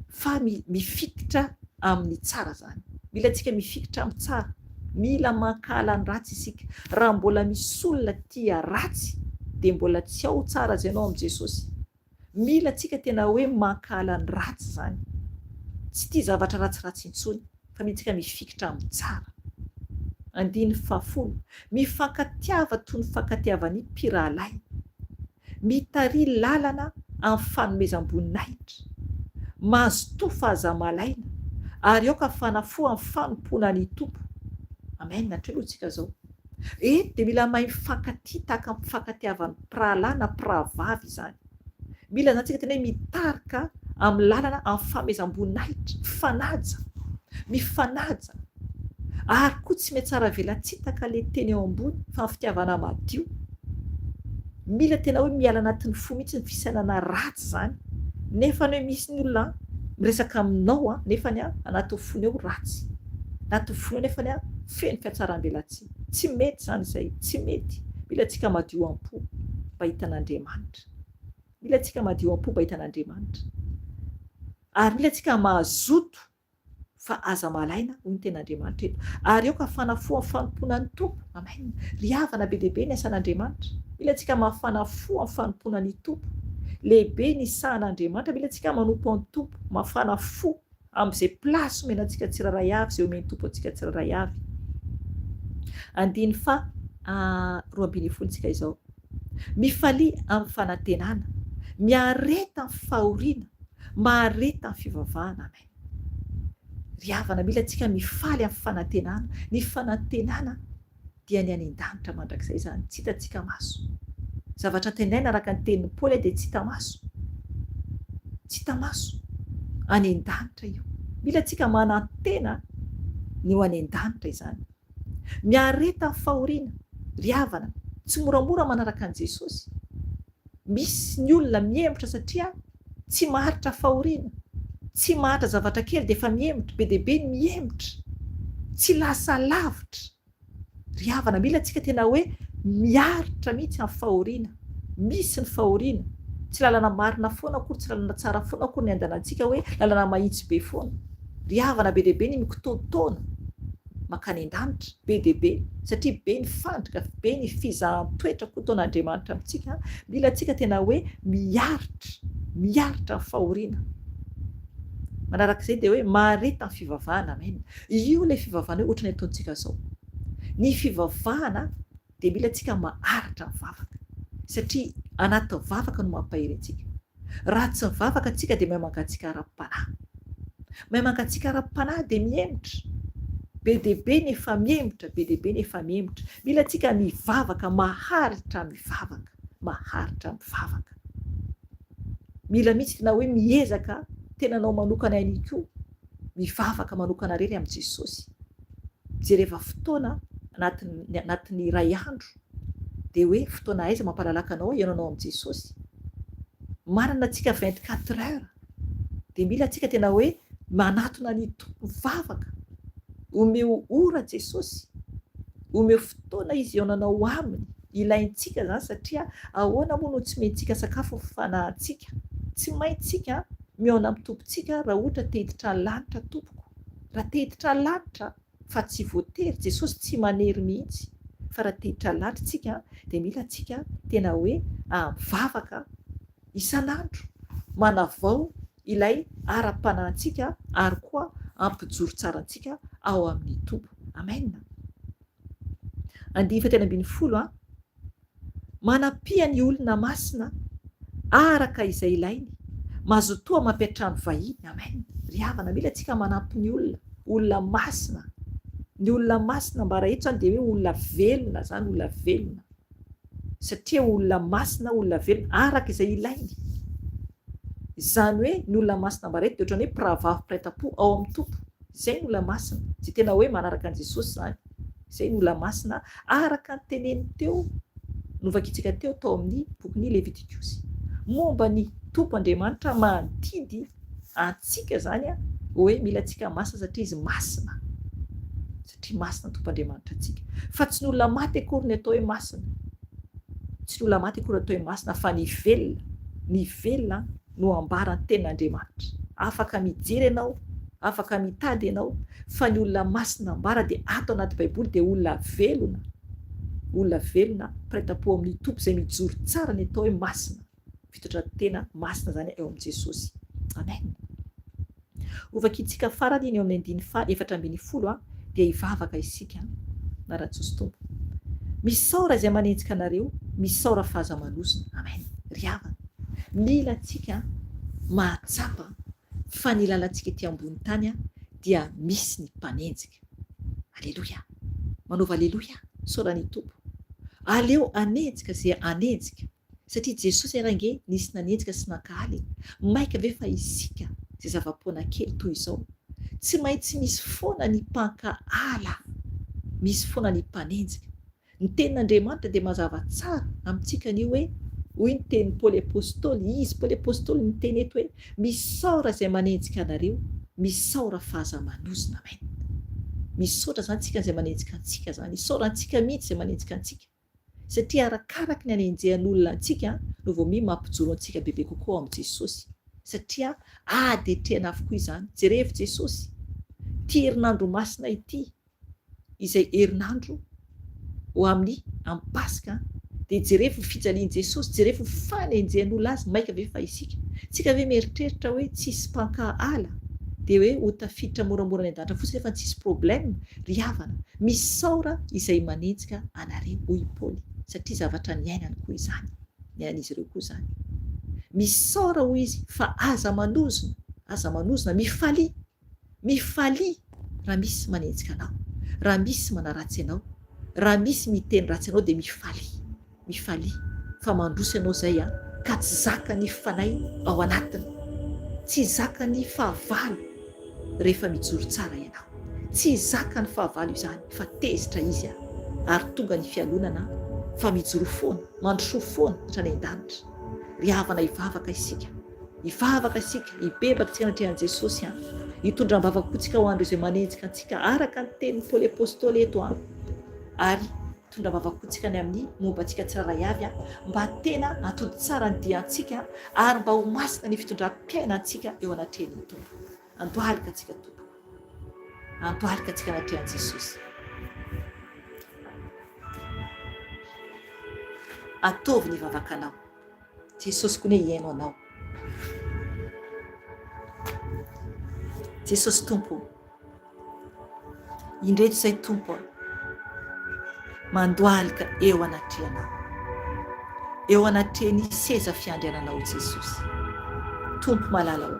fa mifikitra amin'ny tsara zany. Mila antsika mifikitra amin'ny tsara. Mila mankala ny ratsy isika. Raha mbola misy olona tia ratsy dia mbola tsy ao tsara zay ianao amin'i Jesosy. Mila antsika tena hoe mankala ny ratsy zany, tsy tia zavatra ratsiratsy intsony, fa mila antsika mifikitra amin'ny tsara. 10 mifankatiava toy ny fankatiavan'ny mpirahalahy, mitaria lalana amin'ny fanomezam-boninahitra, mazotoa fahazamalaina, ary aoka fanafo amin'ny fanompoana ny Tompo. Amen. Natrelotsika zao. Eto dia mila mahay mifankatia tahaka ny fankatiavan'ny mpirahalahy na mpirahavavy zany. Mila zany tsika tena hoe mitarika amin'ny lalana amin'ny fanomezam-boninahitra, mifanaja, ary koa tsy metsara velantsitaka le teny eo ambony fa ny fitiavana madio. Mila tena hoe miala anatin'ny fo mihitsy ny fisainana ratsy zany, nefa hoe misy ny olona miresaka aminao nefa anaty fony eo ratsy, anaty fony eo nefa feno fiatsaram-belatsia. Tsy mety zany izay, tsy mety. Mila antsika madio am-po mba hitan'Andriamanitra. Ary mila antsika mazoto fa aza malaina hoy ny ten'Andriamanitra eto. Ary aoka fanafo amin'ny fanompoana ny Tompo. Amen. Riavana be dehibe ny asan'Andriamanitra. Mila antsika mafanafo amin'ny fanompoana ny Tompo. Lehibe ny sahan'Andriamanitra. Mila antsika manompo amin'ny Tompo, mafanafo amin'izay plasy omenantsika tsiraray avy, izay omeny Tompo antsika tsiraray avy. 12 tsika izao. Mifalia amin'ny fanantenana, miareta amin'ny fahoriana, mahareta amin'ny fivavahana. Amen. ry havana mila antsika mifaly amin'ny fanantenana. Ny fanantenana dia ny any an-danitra mandrakizay zany, tsy hitantsika maso. Zavatra tenaina araka ny tenin'ny Paoly dia tsy hita maso, tsy hita maso, any an-danitra io. Mila antsika manantena ny ho any an-danitra izany. Miareta amin'ny fahoriana, ry havana, tsy moramora manaraka an' Jesosy. Misy ny olona miemotra satria tsy maharitra fahoriana, tsy maharitra zavatra kely dia efa miemotra, be dia be ny miemotra, tsy lasa lavitra. Ry havana, mila antsika tena hoe miaritra mihitsy amin'ny fahoriana. Misy ny fahoriana, tsy lalana marina foana akory, tsy lalana tsara foana akory ny andehanantsika hoe lalana mahitsy be foana. Ry havana, be dia be ny mikitoatoana mankany an-danitra, be dia be, satria be ny fandrika, be ny fizahan-toetra koa taon'Andriamanitra amintsika. Mila antsika tena hoe miaritra amin'ny fahoriana. Manarak'izay dia hoe mahareta amin'ny fivavahana. Amen. Io ilay fivavahana io ohatran'ny ataontsika izao. Ny fivavahana dia mila antsika maharitra mivavaka, satria anaty vavaka no mampahery antsika. Raha tsy mivavaka antsika dia mahay mangatsiaka ara-panahy. Mahay mangatsiaka ara-panahy dia miemotra. Be dia be ny efa miemotra, be dia be ny efa miemotra. Mila antsika mivavaka, maharitra mivavaka, maharitra mivavaka. Mila mihitsy tena hoe miezaka tena anao manokana ihany koa, mivavaka manokana irery amin'i Jesosy. Jereva fotoana anatin'ny iray andro dia hoe fotoana aiza mampalalaka anao ianao amin'i Jesosy. Manana antsika 24 heures dia mila antsika tena hoe manatona ny tompo mivavaka, omeo ora Jesosy, omeo fotoana izy ionanao aminy. Ilaintsika zany satria ahoana moa no tsy mentsika sakafo fanahintsika. Tsy maintsika miaona amin'ny tompontsika raha ohatra te hiditra ny lanitra tompoko. Raha te hiditra ny lanitra fa tsy voatery, Jesosy tsy manery mihitsy, fa raha te hiditra ny lanitra tsika dia mila antsika tena hoe mivavaka isan'andro, manavao ilay ara-panahintsika ary koa ampijoro tsara antsika ao amin'ny tompo. Amen. 10 Manampia ny olona masina araka izay ilainy, mazotoa mampiatrano vahiny. Amen. Ry havana, mila antsika manampy ny olona masina. Ny olona masina mba raha eto zany dia hoe olona velona zany, olona velona. Satria olona masina, olona velona araka izay ilainy. Izany hoe ny olona masina mba raha eto dia ohatran'ny hoe mpiravavy mpiray-tam-po ao amin'ny tompo. Izay ny olona masina, tsy tena hoe manaraka an'i Jesosy zany. Izay ny olona masina araka ny teneniny teo, novakitsika teo tao amin'ny bokin'ny Levitikosy. Momba ny tompo Andriamanitra mantidy antsika zany hoe mila antsika masina satria izy masina. Satria masina tompo Andriamanitra antsika. Fa tsy ny olona maty akory ny atao hoe masina. Tsy ny olona maty akory atao hoe masina, fa ny velona. Ny velona no ambaran'ny tenin'Andriamanitra. Afaka mijery ianao, afaka mitady ianao, fa ny olona masina ambara dia ato anaty Baiboly dia olona velona. Olona velona mpiray-tam-po amin'ny tompo izay mijoro tsara ny atao hoe masina. Fitondran-tena masina zany eo amin'i Jesosy. Amen. Ovakitsika farany eo amin'ny 4:10 dia hivavaka isika na Ratsosy tompo. Misaora izay manenjika anareo, misaora fahaza-manosina. Amen. Ry havana, mila antsika mahatsapa fa ny lalantsika ety ambony tany dia misy ny mpanenjika. Aleloia. Manaova aleloia, saorany tompo. Aleo anenjika izay anenjika, satria Jesosy range nisy nanenjika sy nankahaly. Maika ve fa isika izay zava-poana kely toy izao tsy maintsy misy foana ny mpankahala, misy foana ny mpanenjika. Ny tenin'Andriamanitra dia mazava tsara amintsika ny hoe hoy ny tenin'ny Paoly apôstôly, izy Paoly apôstôly ny teny eto hoe misaora izay manenjika anareo, misaora fahaza-manosina. Amen. Misaotra zany tsika izay manenjika antsika zany, isaora antsika mihitsy izay manenjika antsika, satria arakaraky ny anenjehan'olona antsika no vao mi mampijoro antsika bebe kokoa amin'i Jesosy. Satria adetrehana avokoa izany. Jerevy Jesosy, ty herinandro masina ity, izay herinandro ho amin'ny Pasika, dia jerevy fijalian'i Jesosy, jerevy fanenjehan'olona azy. Maika ve fa isika tsika ve mieritreritra hoe tsisy mpankahala dia hoe ho tafiditra moramora ny an-danitra fotsiny efa tsisy problème? Ry havana, misaora izay manenjika anareo, hoy Paoly, satria zavatra ny ainany koa izany, ny ain'izy ireo koa izany. Misaora hoy izy fa aza manozona, mifalia, mifalia raha misy manenjika anao, raha misy manaratsy ianao, raha misy miteny ratsy ianao dia mifalia fa mandroso ianao zay ka tsy zaka ny fanay ao anatiny, tsy zaka ny fahavalo rehefa mijoro tsara ianao, tsy zaka ny fahavalo izany fa tezitra izy ary tonga ny fialonana fa mijoro foana, mandroso foana hatrany an-danitra. Ry havana hivavaka isika, hibebaka tsika anatrehan'i Jesosy hitondra mbavakotsika ho andro izay manenjika antsika araka ny tenin'ny Paoly apôstôly eto ary hitondra mbavakotsika ny amin'ny momba antsika tsirairay avy mba tena atody tsara ny diantsika ary mba ho masina ny fitondram-piaina antsika eo anatrehan'ny Tompo. Andohalika antsika Tompo, andohalika antsika anatrehan'i Jesosy. Ataovy ny vavakanao, Jesosy koa hiaino anao. Jesosy Tompo, indreto izay Tompo mandohalika eo anatrehanao, eo anatrehany seza fiandriananao Jesosy. Tompo malala ho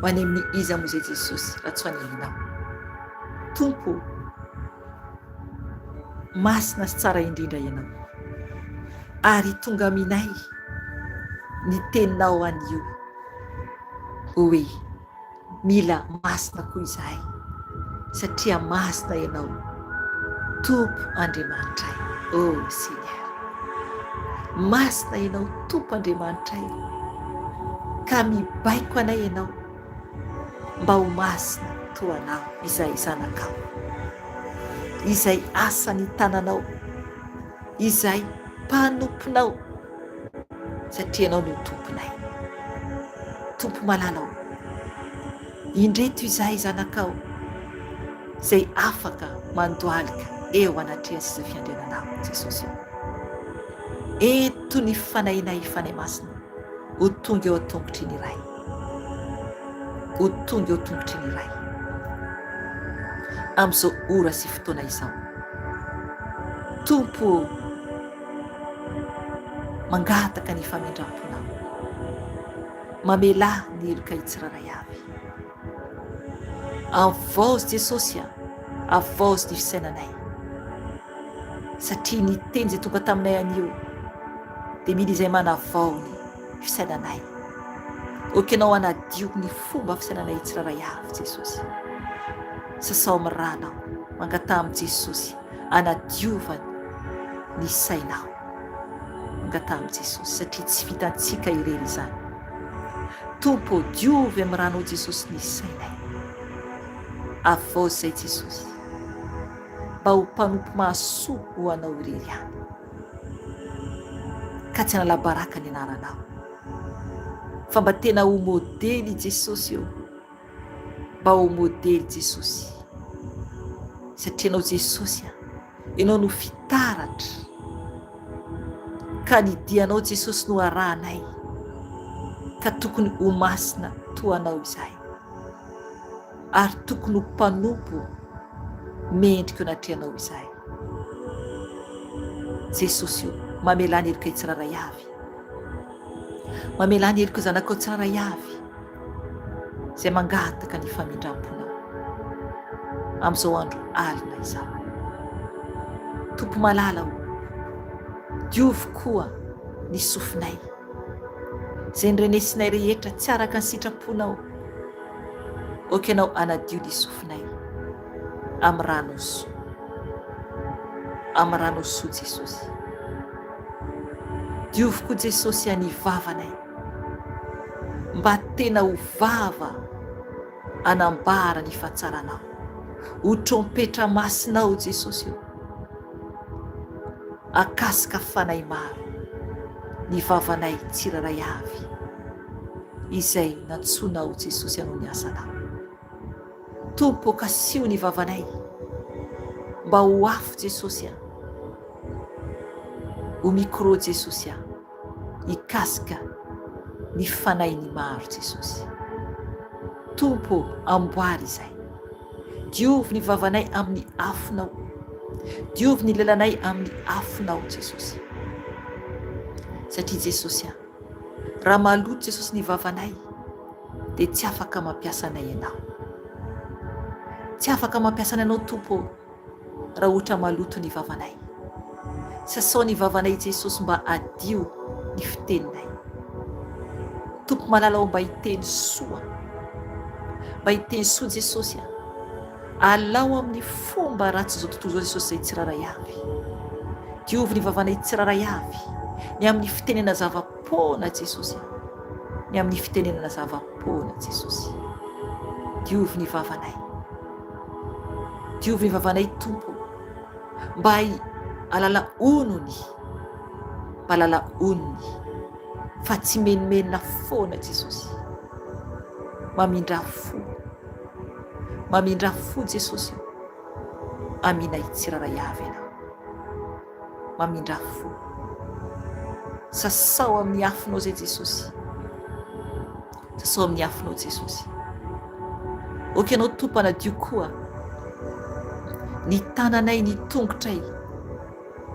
any amin'ny iza moa izay Jesosy raha tsy fanelinao. Tompo masina sy tsara indrindra ianao ary tonga aminay ny teninao an'io hoe mila masina koa izahay satria masina ianao Tompo Andriamanitray. Oh Seigneur, masina ianao Tompo Andriamanitray ka mibaiko anay ianao mba ho masina toa anao izay zanakao, izay asany tananao, izay mpanomponao satria ianao no tomponay. Tompo malala ho indreto izahay zanakao izay afaka mandohalika eo anatrehany seza fiandriananao Jesosy. Eto ny fanainay fanay masina ho tonga eo an-tongotry ny iray, ho tonga eo an-tongotry ny iray amin'izao ora sy fotoana izao. Tompo mangataka ny famindramponao, mamela ny eloka hitsiraray avy. Avaozy Jesosy avaozy ny fisainanay satria ny teny izay tonga taminay anio dia mila izay manavao ny fisainanay. Okanao anadio ny fomba fisainanay hitsiraray avy Jesosy. Sasao amin'ny ranao mangata amin'i Jesosy anadiovany ny sainao, mangata amin'i Jesosy satria tsy vitantsika irery izany. Tompo diovy amin'ny ranao Jesosy ny sainay. Avaozy izay Jesosy mba ho mpanompo mahasoa ho anao irery ihany ka tsy hanala baraka ny anaranao fa mba tena ho modely Jesosy eo, mba ho modely Jesosy satria anao Jesosy ianao no fitaratra ka nidianao Jesosy no arahanay ka tokony ho masina toa anao izahay ary tokony ho mpanompo mendrika eo anatrehanao izahay. Jesosy io mamela ny heloka hitsiraray avy, mamela ny heloka zanakao tsiraray avy izay mangataka ny famindramponao amin'izao andro alina izao. Tompo malala ho diovy koa ny sofinay izay nyrenesinay rehetra tsy araka ny sitraponao. Okanao anadio ny sofinay amin'ny rano soa, amin'ny rano soa Jesosy. Diovy koa Jesosy ny vavanay mba tena ho vava anambara ny fahatsaranao, ho trompetra masinao Jesosy io, akasika fanay maro ny vavanay tsiraray avy izay nantsonao Jesosy anao ny asanao. Tompo kasio ny vavanay mba ho afo Jesosy ho micro Jesosy hikasika ny fanainy maro Jesosy. Tompo amboary izay, diovy ny vavanay amin'ny afonao, diovy ny lelanay amin'ny afonao Jesosy satria Jesosy raha maloto Jesosy ny vavanay dia tsy afaka mampiasa anay ianao tsy afaka mampiasana anao tompo raha ohatra maloto ny vavanay. Sasao ny vavanay Jesosy mba adio ny fiteninay. Tompo malala ao mba hiteny soa, mba hiteny soa Jesosy alao amin'ny fomba ratsy zao tontolo zao Jesosy izay tsiraray avy. Diovy ny vavanay tsiraray avy ny amin'ny fitenena zava-poana Jesosy, ny amin'ny fitenenana zava-poana Jesosy. Diovy ny vavanay, diovy ny vavanay tompo mba alala onony, mba alala onony fa tsy menimenina foana Jesosy. Mamindra fo, mamindra fo Jesosy aminay tsiraray avy ianao. Mamindra fo, sasao amin'ny afinao zay Jesosy, sasao amin'ny afinao Jesosy. Oka ianao tompo anadio koa ny tananay, ny tongotray,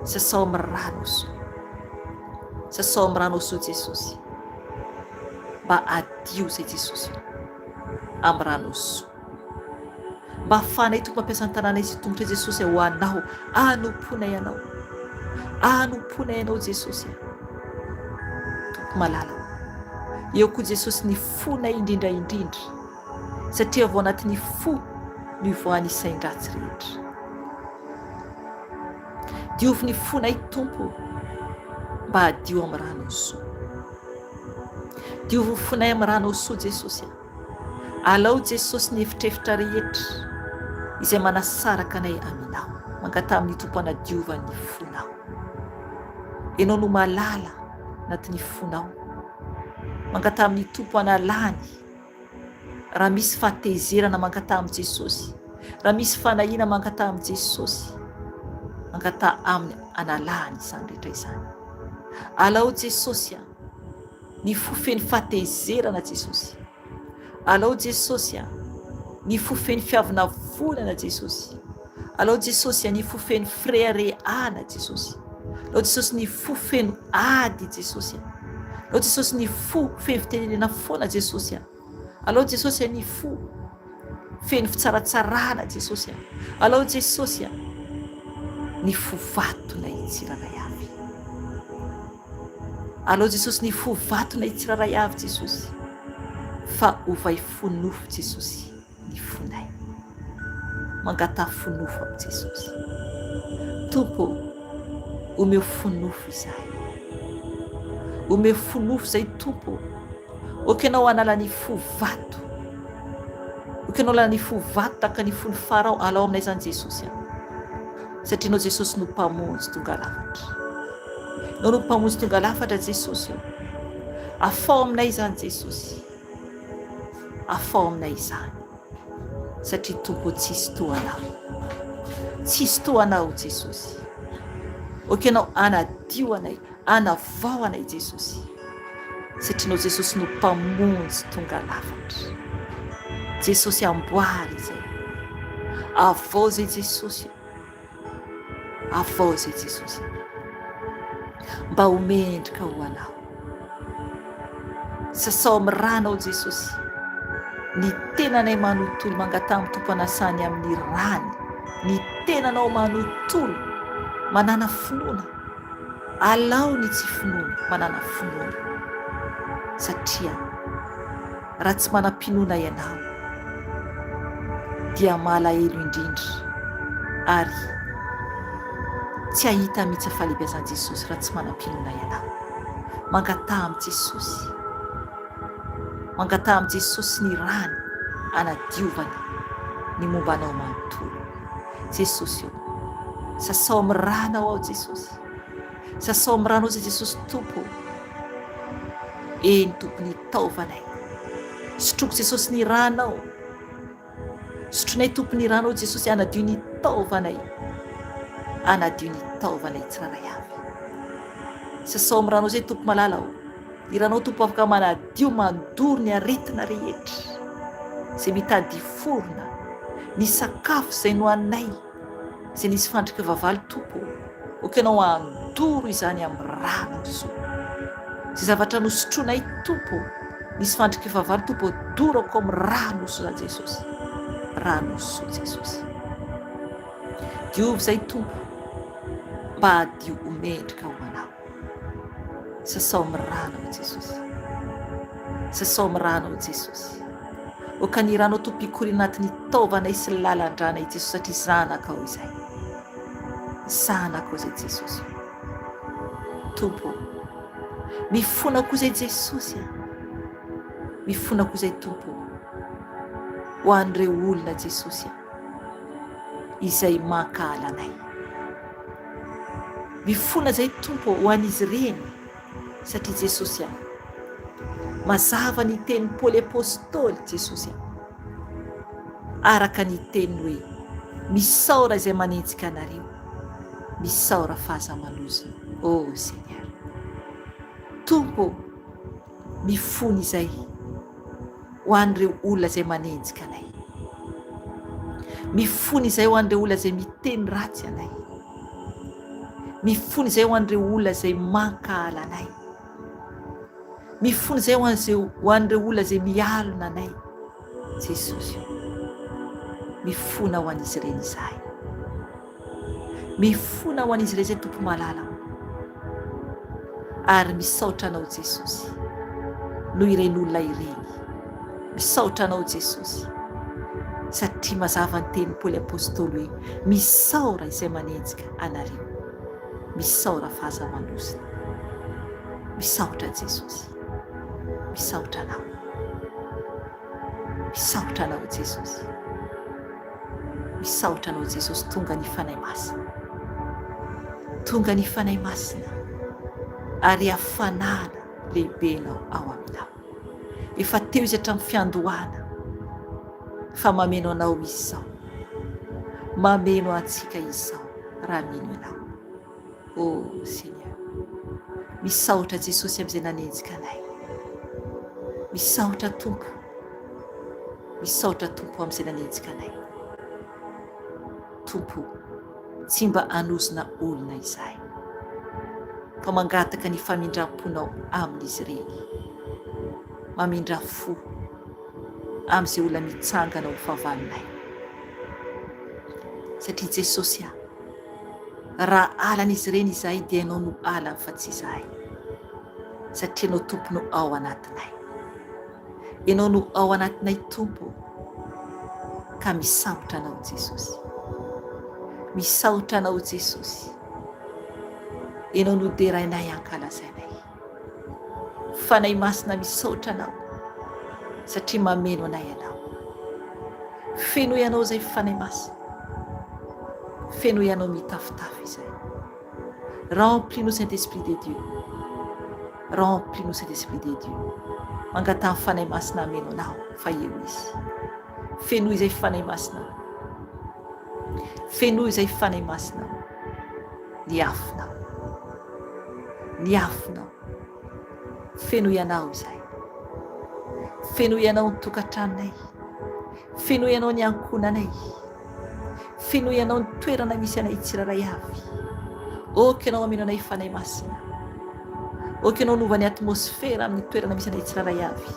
sasao amin'ny rano soa, sasao amin'ny rano soa Jesosy, mba adio zay Jesosy amin'ny rano soa. Mba ahafahanay tompo mampiasa ny tananay sy tongotray Jesosy ho anao, anomponay anao, anomponay anao Jesosy. Tompo malala, eo koa Jesosy ny fonay indrindra indrindra, satria vao anatin'ny fo no ivoahany sain-dratsy rehetra. Diovy ny fonay tompo mba adio amin'ny rano soa. Diovy ny fonay amin'ny rano soa Jesosy. Alao Jesosy ny efitrefitra rehetra izay manasaraka anay aminao, mangata amin'ny tompo anadiovan'ny fonao. Ianao no malala anatin'ny fonao, mangata amin'ny tompo analany. Raha misy fahatezerana mangata amin'ny Jesosy, raha misy fanahina mangata amin'ny Jesosy, mangata amin'ny analany izany rehetra izany. Alao Jesosy ny fofeny fahatezerana Jesosy. Alao Jesosy ny fofeny fiavana volana Jesosy. Alao Jesosy ny fofeny firehareana Jesosy. Alao Jesosy ny fofeny ady Jesosy. Alao Jesosy ny fofeny fitenenena foana Jesosy. Alao Jesosy ny fofeny fitsaratsarana Jesosy. Alao Jesosy ny fovatonay tsiraray avy. Alao Jesosy ny fovatonay tsiraray avy Jesosy. Fa ovay fonofo Jesosy ny fonay, mangata fonofo amin'ny Jesosy. Tompo, omeo fonofo izay, omeo fonofo izay Tompo. Okanao hanala ny fovato, okanao hanala ny fovato tahaka ny fony farao, alao aminay izany Jesosy. Satria anao Jesosy no mpamonjy tonga lafatra, anao no mpamonjy tonga lafatra Jesosy. Afao aminay izany Jesosy, afao aminay izany, satria Tompo tsisy toanao, tsisy toanao Jesosy. Okanao anadio anay, anavao anay Jesosy, satria anao Jesosy no mpamonjy tonga lafatra. Jesosy amboary izay, avao zay Jesosy, avao zay Jesosy, mba homendrika ho anao. Sasao amin'ny ranao Jesosy ny tenanay manontolo, mangata amin'ny tompo anasany amin'ny rany, ny tenanao manontolo manana finoana. Alao ny tsy finoana, manana finoana, satria raha tsy manam-pinoana ianao dia malahelo indrindra, ary tsy ahita mihitsy fahalebiazan'i Jesosy raha tsy manam-pinoana ianao. Mangata amin'ny Jesosy, mangata amin'ny Jesosy ny rany anadiovany ny momba anao manontolo. Jesosy, sasao amin'ny ranao ao Jesosy, sasao amin'ny ranao zay Jesosy Tompo. Eny Tompo ny taovanay, sotroko Jesosy ny ranao, sotronay Tompo ny ranao Jesosy, anadio ny taovanay, anadio ny taovanay tsiraray avy. Sasao amin'ny ranao zay Tompo malala ao, ny ranao Tompo afaka manadio mandoro ny aretina rehetra zay mitady forona, ny sakafo zay nohanay zay nisy fandrika vavalo Tompo. Okanao andoro izany amin'ny rano soa, zay zavatra nosotronay Tompo nisy fandrika vavalo Tompo, dorako amin'ny rano soa Jesosy, rano soa Jesosy. Diovy izay tompo mba hadio omendrika ho anao. Sasao amin'ny rano Jesosy. Sasao amin'ny rano Jesosy. Oka ny rano tompo hikorina anatin'ny taovanay sy ny lalandranay Jesosy satria zanakao izay. Zanakao izay Jesosy. Tompo, mifona koa izay Jesosy. Mifona koa izay Tompo ho an'ireo olona Jesosy izay mankahala anay. Mifona izay Tompo ho an'izy ireny satria Jesosy mazava ny tenin'ny Paoly apôstôly Jesosy araka ny teniny hoe misaora izay manenjika anareo, misaora fahasamanozina. Oh Seigneur, Tompo, mifona izay ho an'ireo olona izay manenjika anay. Mifona izay ho an'ireo olona izay miteny ratsy anay. Mifona izay ho an'ireo olona izay mankahala anay. Mifona izay ho an'ireo olona izay mialona anay. Jesosy, mifona ho an'izy ireny izahay. Mifona ho an'izy ireny izay Tompo malala. Ary misaotra anao Jesosy noho ireny olona ireny. Misaotra anao Jesosy satria mazava ny tenin'ny Paoly apôstôly hoe misaora izay manenjika anareo, misaora fahasamanozina. Misaotra Jesosy. Misaotra anao. Misaotra anao Jesosy. Misaotra anao Jesosy. Tonga ny fanahy masina. Tonga ny fanahy masina ary hafanana lehibe anao ao aminao. Efa teo izy hatramin'ny fiandohana fa mameno anao izao. Mameno antsika izao raha mino anao. Oh Seigneur, misaotra Jesosy amin'izay nanenjika anay. Misaotra Tompo. Misaotra Tompo amin'izay nanenjika anay. Tompo, tsy mba hanozona olona izahay fa mangataka ny famindram-ponao amin'izy ireny. Mamindra fo amin'izay olona mitsangana ho fahavalonay. Satria Jesosy raha alan'izy ireny izahay dia ianao no alany fa tsy izahay. Satria ianao Tompo no ao anatinay. Ianao no ao anatinay Tompo. Ka misaotra anao Jesosy. Misaotra anao Jesosy. Ianao no derainay ankalazainay. Fanahy masina misaotra anao satria mameno anay ianao. Feno ianao izay fanahy masina. Feno ianao mitafitafy izay. Remplis-nous Saint-Esprit de Dieu. Remplis-nous Saint-Esprit de Dieu. Mangatany fanahy masina ameno anao fa eo izy. Feno izay fanahy masina. Feno izay fanahy masina. Ny afinao. Ny afinao. Feno ianao izay. Feno ianao ny tokantranonay. Feno ianao ny ankonanay. Feno ianao ny toerana misy anay tsiraray avy. Oka ianao ameno anay fanahy masina. Oka ianao nova ny atmosfera amin'ny toerana misy anay tsiraray avy.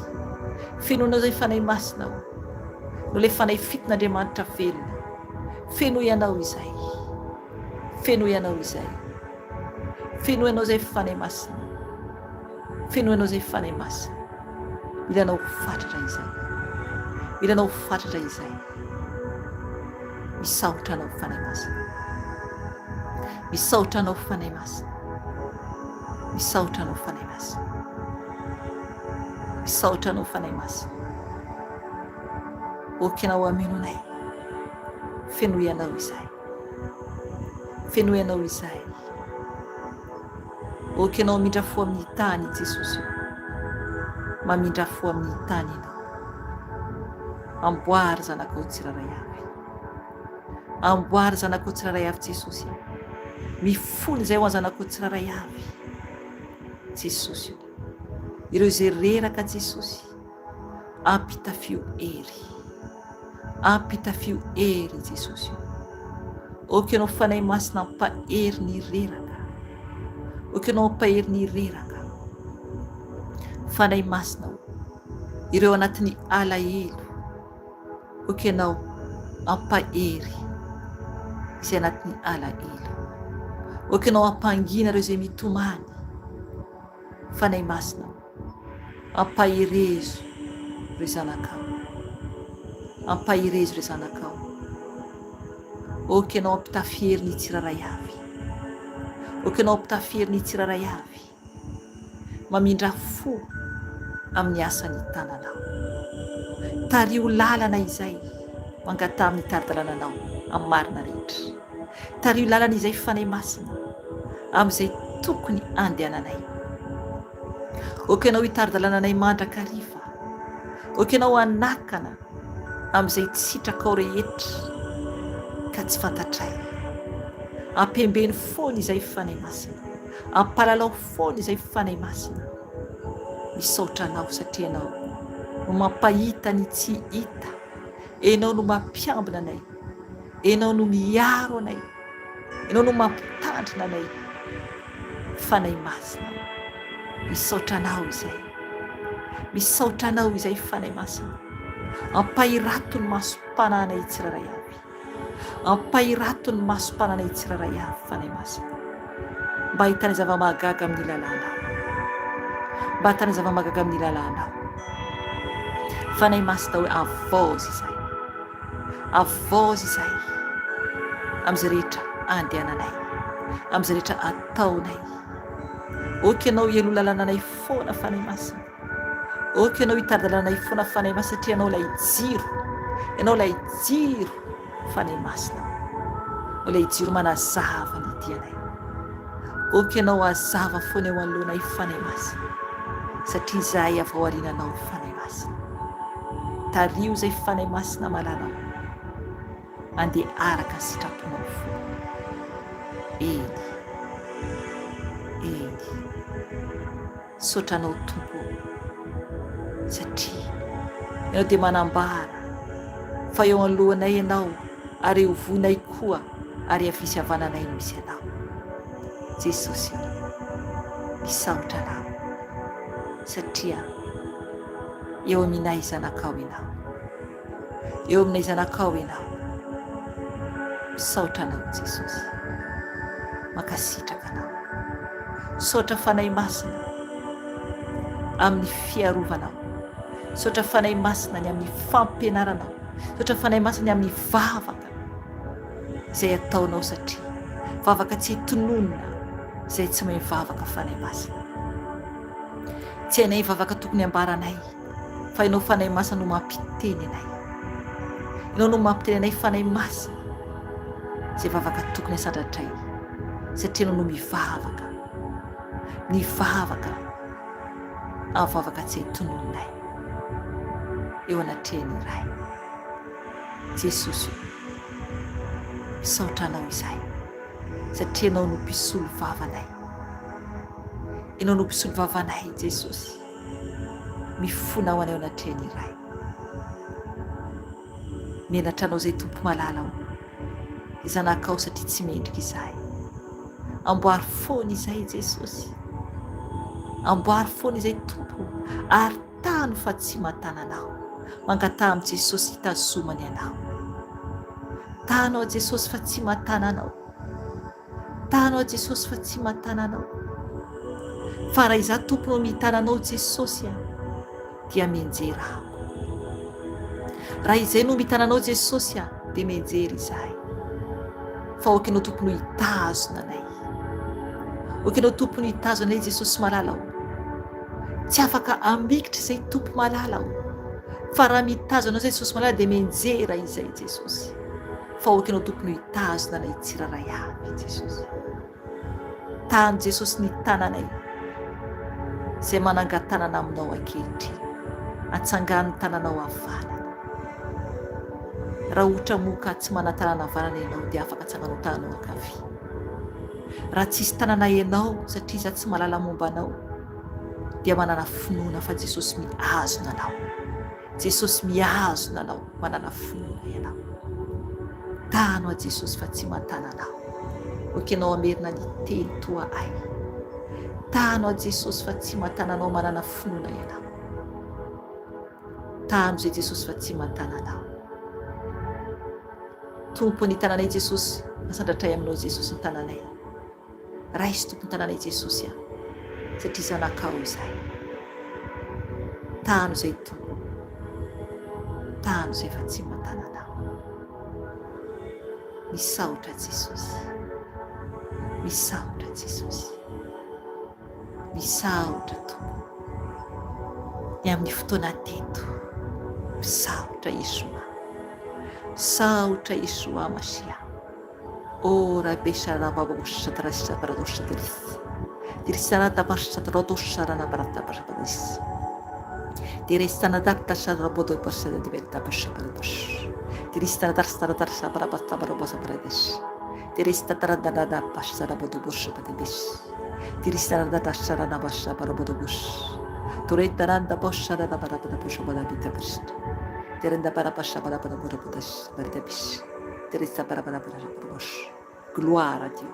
Feno ianao izay fanahy masina no ilay fanahy fiton'Andriamanitra velona. Feno ianao izay. Feno ianao izay. Feno ianao izay fanahy masina. Feno ianao izay fanahy masina. Mila anao fatratra izay. Mila anao fatratra izay. Misaotra anao fanahy masina. Misaotra anao fanahy masina. Misaotra anao fanahy masina. Misaotra anao fanahy masina. Oka ianao ameno anay. Feno ianao izay. Feno ianao izay. Oka ianao mamindra fo amin'ny tany Jesosy. Mamindra fo amin'ny tany ianao. Amboary zanakao tsiraray avy. Amboary zanakao tsiraray avy Jesosy. Mifony izay ho any zanakao tsiraray avy Jesosy. Ireo izay reraka Jesosy. Ampitafio ery. Ampitafio ery Jesosy. Oka ianao fanahy masina ampahery ny reraka. Oka ianao ampahery ny reraka. Fanahy masina ireo anatin'ny alahelo. Oka ianao ampahery izay anatin'ny alahelo. Okanao ampangina ireo izay mitomany fanahy masina, ampaherezo ireo zanakao, ampaherezo ireo zanakao. Okanao ampitafiry ny tsiraray avy, okanao ampitafiry ny tsiraray avy, mamindra fo amin'ny asany tananao. Tario lalana izay mangata amin'ny taridalananao amin'ny marina rehetra. Tario lalana izay fanahy masina amin'izay tokony andehananay. Okanao hitaridalananay mandrakariva, okanao anakana amin'izay tsy sitrakao rehetra ka tsy fantatray. Ampembeny foana izay fanahy masina, ampalalao foana izay fanahy masina. Misaotra anao satria anao no mampahita ny tsy hita, enao no mampiambina anay, enao no miaro anay, enao no mampitandrina anay. Fanahy masina, misaotra anao izay, misaotra anao izay fanahy masina. Ampahirato ny masom-panahy anay tsiraray avy, ampahirato ny masom-panahy anay tsiraray avy fanahy masina. Mba hitany zava-mahagaga amin'ny lalànao, mba hitany zava-mahagaga amin'ny lalànao. Fanahy masina hoe avozy izay, avozy izay amin'izay rehetra andehananay, amin'izay rehetra ataonay. Okanao hielo lalànanay foana fanahy masina, okanao hitaridalananay foana fanahy masina satria anao ilay jiro, ianao ilay jiro fanahy masina, ilay jiro manazava ny dianay. Okanao hazava foana eo anoloanay fanahy masina satria izahay avy ao aoriananao fanahy masina. Tario izay fanahy masina malalao, andeha araka ny sitraponao fo. Eny, eny, saotranao tompo satria ianao dia manambara fa eo anoloanay ianao ary eo vonay koa ary avisy havananay no misy anao. Jesosy, misaotra anao satria eo aminay zanakao ianao, eo aminay zanakao ianao. Misaotra anao Jesosy, makasitraka anao. Saotra fanahy masina amin'ny fiarovanao, saotra fanahy masina ny amin'ny fampianaranao, saotra fanahy masina ny amin'ny vavaka izay ataonao satria vavaka tsy hitononona izay tsy mahay mivavaka fanahy masina. Tsy hainay vavaka tokony ambaranay fa ianao fanahy masina no mampiteny anay, ianao no mampiteny anay fanahy masina izay vavaka tokony asandratray satria ianao no mivavaka, mivavaka amin'ny vavaka tsy hitonononay eo anatrehany iray. Jesosy, misaotra anao izay satria ianao no mpisolo vavanay, ianao no mpisolo vavanay Jesosy. Mifona ho anay ao anatrehany iray. Menatra anao izay tompo malalao izanakao satria tsy mendrika izahay. Amboary foana izay Jesosy, amboary foana izay tompo ary tano fa tsy matana anao. Mangata amin'i Jesosy hitazomany anao. Tanao Jesosy fa tsy matana anao, tanao Jesosy fa tsy matana anao. Fa raha izaho tompo no mitana anao Jesosy dia mianjera aho. Raha izay no mitana anao Jesosy dia mianjera izahay. Fa okanao tompo no hitazona anay, okanao tompo no hitazona anay Jesosy malalao. Tsy afaka amikitra izay tompo malalao, fa raha mitazona anao Jesosy malalao dia mianjera izay Jesosy. Fa okanao tompo no hitazona anay tsiraray avy Jesosy. Tany Jesosy ny tananay izay manangan-tanana aminao ankehitriny, atsangano ny tananao havanana. Raha ohatra moka tsy manan-tanana havanana ianao dia afaka atsanganao tananao ankavia. Raha tsisy tanana ianao satria izaho tsy mahalala momba anao dia manana finoana fa Jesosy mihazona anao, Jesosy mihazona anao, manana finoana ianao. Tanao Jesosy fa tsy matana anao, okanao amerina ny teny toa ay. Tanao Jesosy fa tsy matana anao, manana finoana ianao. Tanao izay Jesosy fa tsy matana anao. tompo ny tanànay Jesosy, masandratray aminao Jesosy ny tanànay. Raisy tompo ny tanànay Jesosy aho, satria zanakao izahay. Tano izay tompo, tano izay fa tsy matananao. Misaotra Jesosy, misaotra Jesosy, misaotra tompo. Ny amin'ny fotoana teto, misaotra Yesoa, misaotra Yesoa Masia. Ora besara babosha trasa paradosha delis. Dirisara tabasha trodosha rana barata paradis. Diristana dakta shara bodo pasada de belta pasha paradosh. Diristana darstara darsa barabata barabosa paradis. Dirista taradada pasha bodo busha padis. Diristana datasha rana basha barabodo bush. Turetaranda bosha rana barabata busha barabita bush. Direnda barabasha barabata barabodas bardabis. Dirista barabata barabosh. Gloire à Dieu,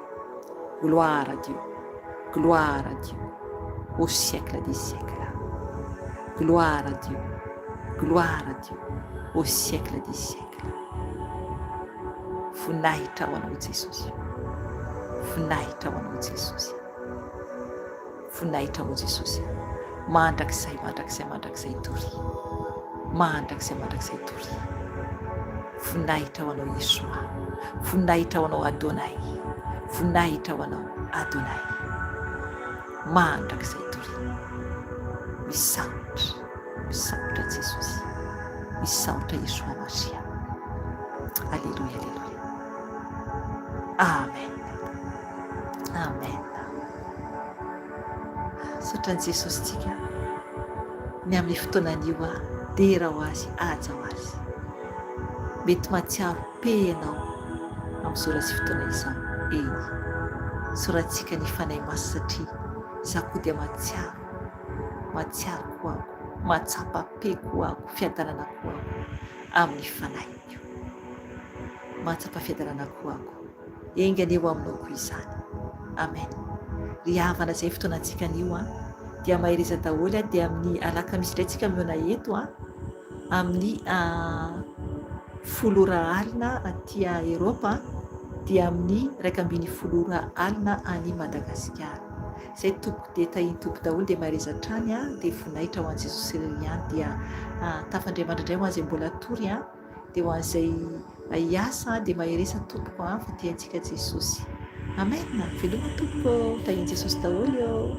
gloire à Dieu, gloire à Dieu, au siècle des siècles. Gloire à Dieu, gloire à Dieu, au siècle des siècles. Funaita wanao Jesosy, funaita wanao Jesosy, funaita wanao Jesosy. Mandrakizay, mandrakizay, mandrakizay tory, mandrakizay, mandrakizay tory. Funaita wanao Yesoa, funaita wanao Adonai, funaita wanao Adonai. Mandrakizay tory. Misaotra, misaotra Jesosy, misaotra Yesoa Masia. Alléluia, alléluia. Amen, amen. Saotran Jesosy tsika ny amin'ny fotoanan'io dera ho azy, aja ho azy. Mety mahatsiaro pe ianao amin'ny soratsy fotoana izao. Eny, soratsika ny fanay masy satria izaho koa dia mahatsiaro koa ako, mahatsapa pe koa ako, fiadanana koa ako amin'ny fanayiko. Mahatsapa fiadanana koa ako. Engany eo aminao koa izany. Amen. Ry havana izay fotoanantsika an'io dia mahireza daholo dia amin'ny alakamisy indray tsika miona eto amin'ny 10 ora alina aty Eropa dia amin'ny 1:10 alina any Madagasikara. Izay tompoko dia tahiny tompo daholo dia mahireza trany dia vonaitra ho an'i Jesosy Liliany dia tafandray mandradray ho an'izay mbola tory dia ho an'izay hiasa dia mahireza tompoko fa tiantsika Jesosy. Amen. Veloma tompoko, tahiny Jesosy daholo eo.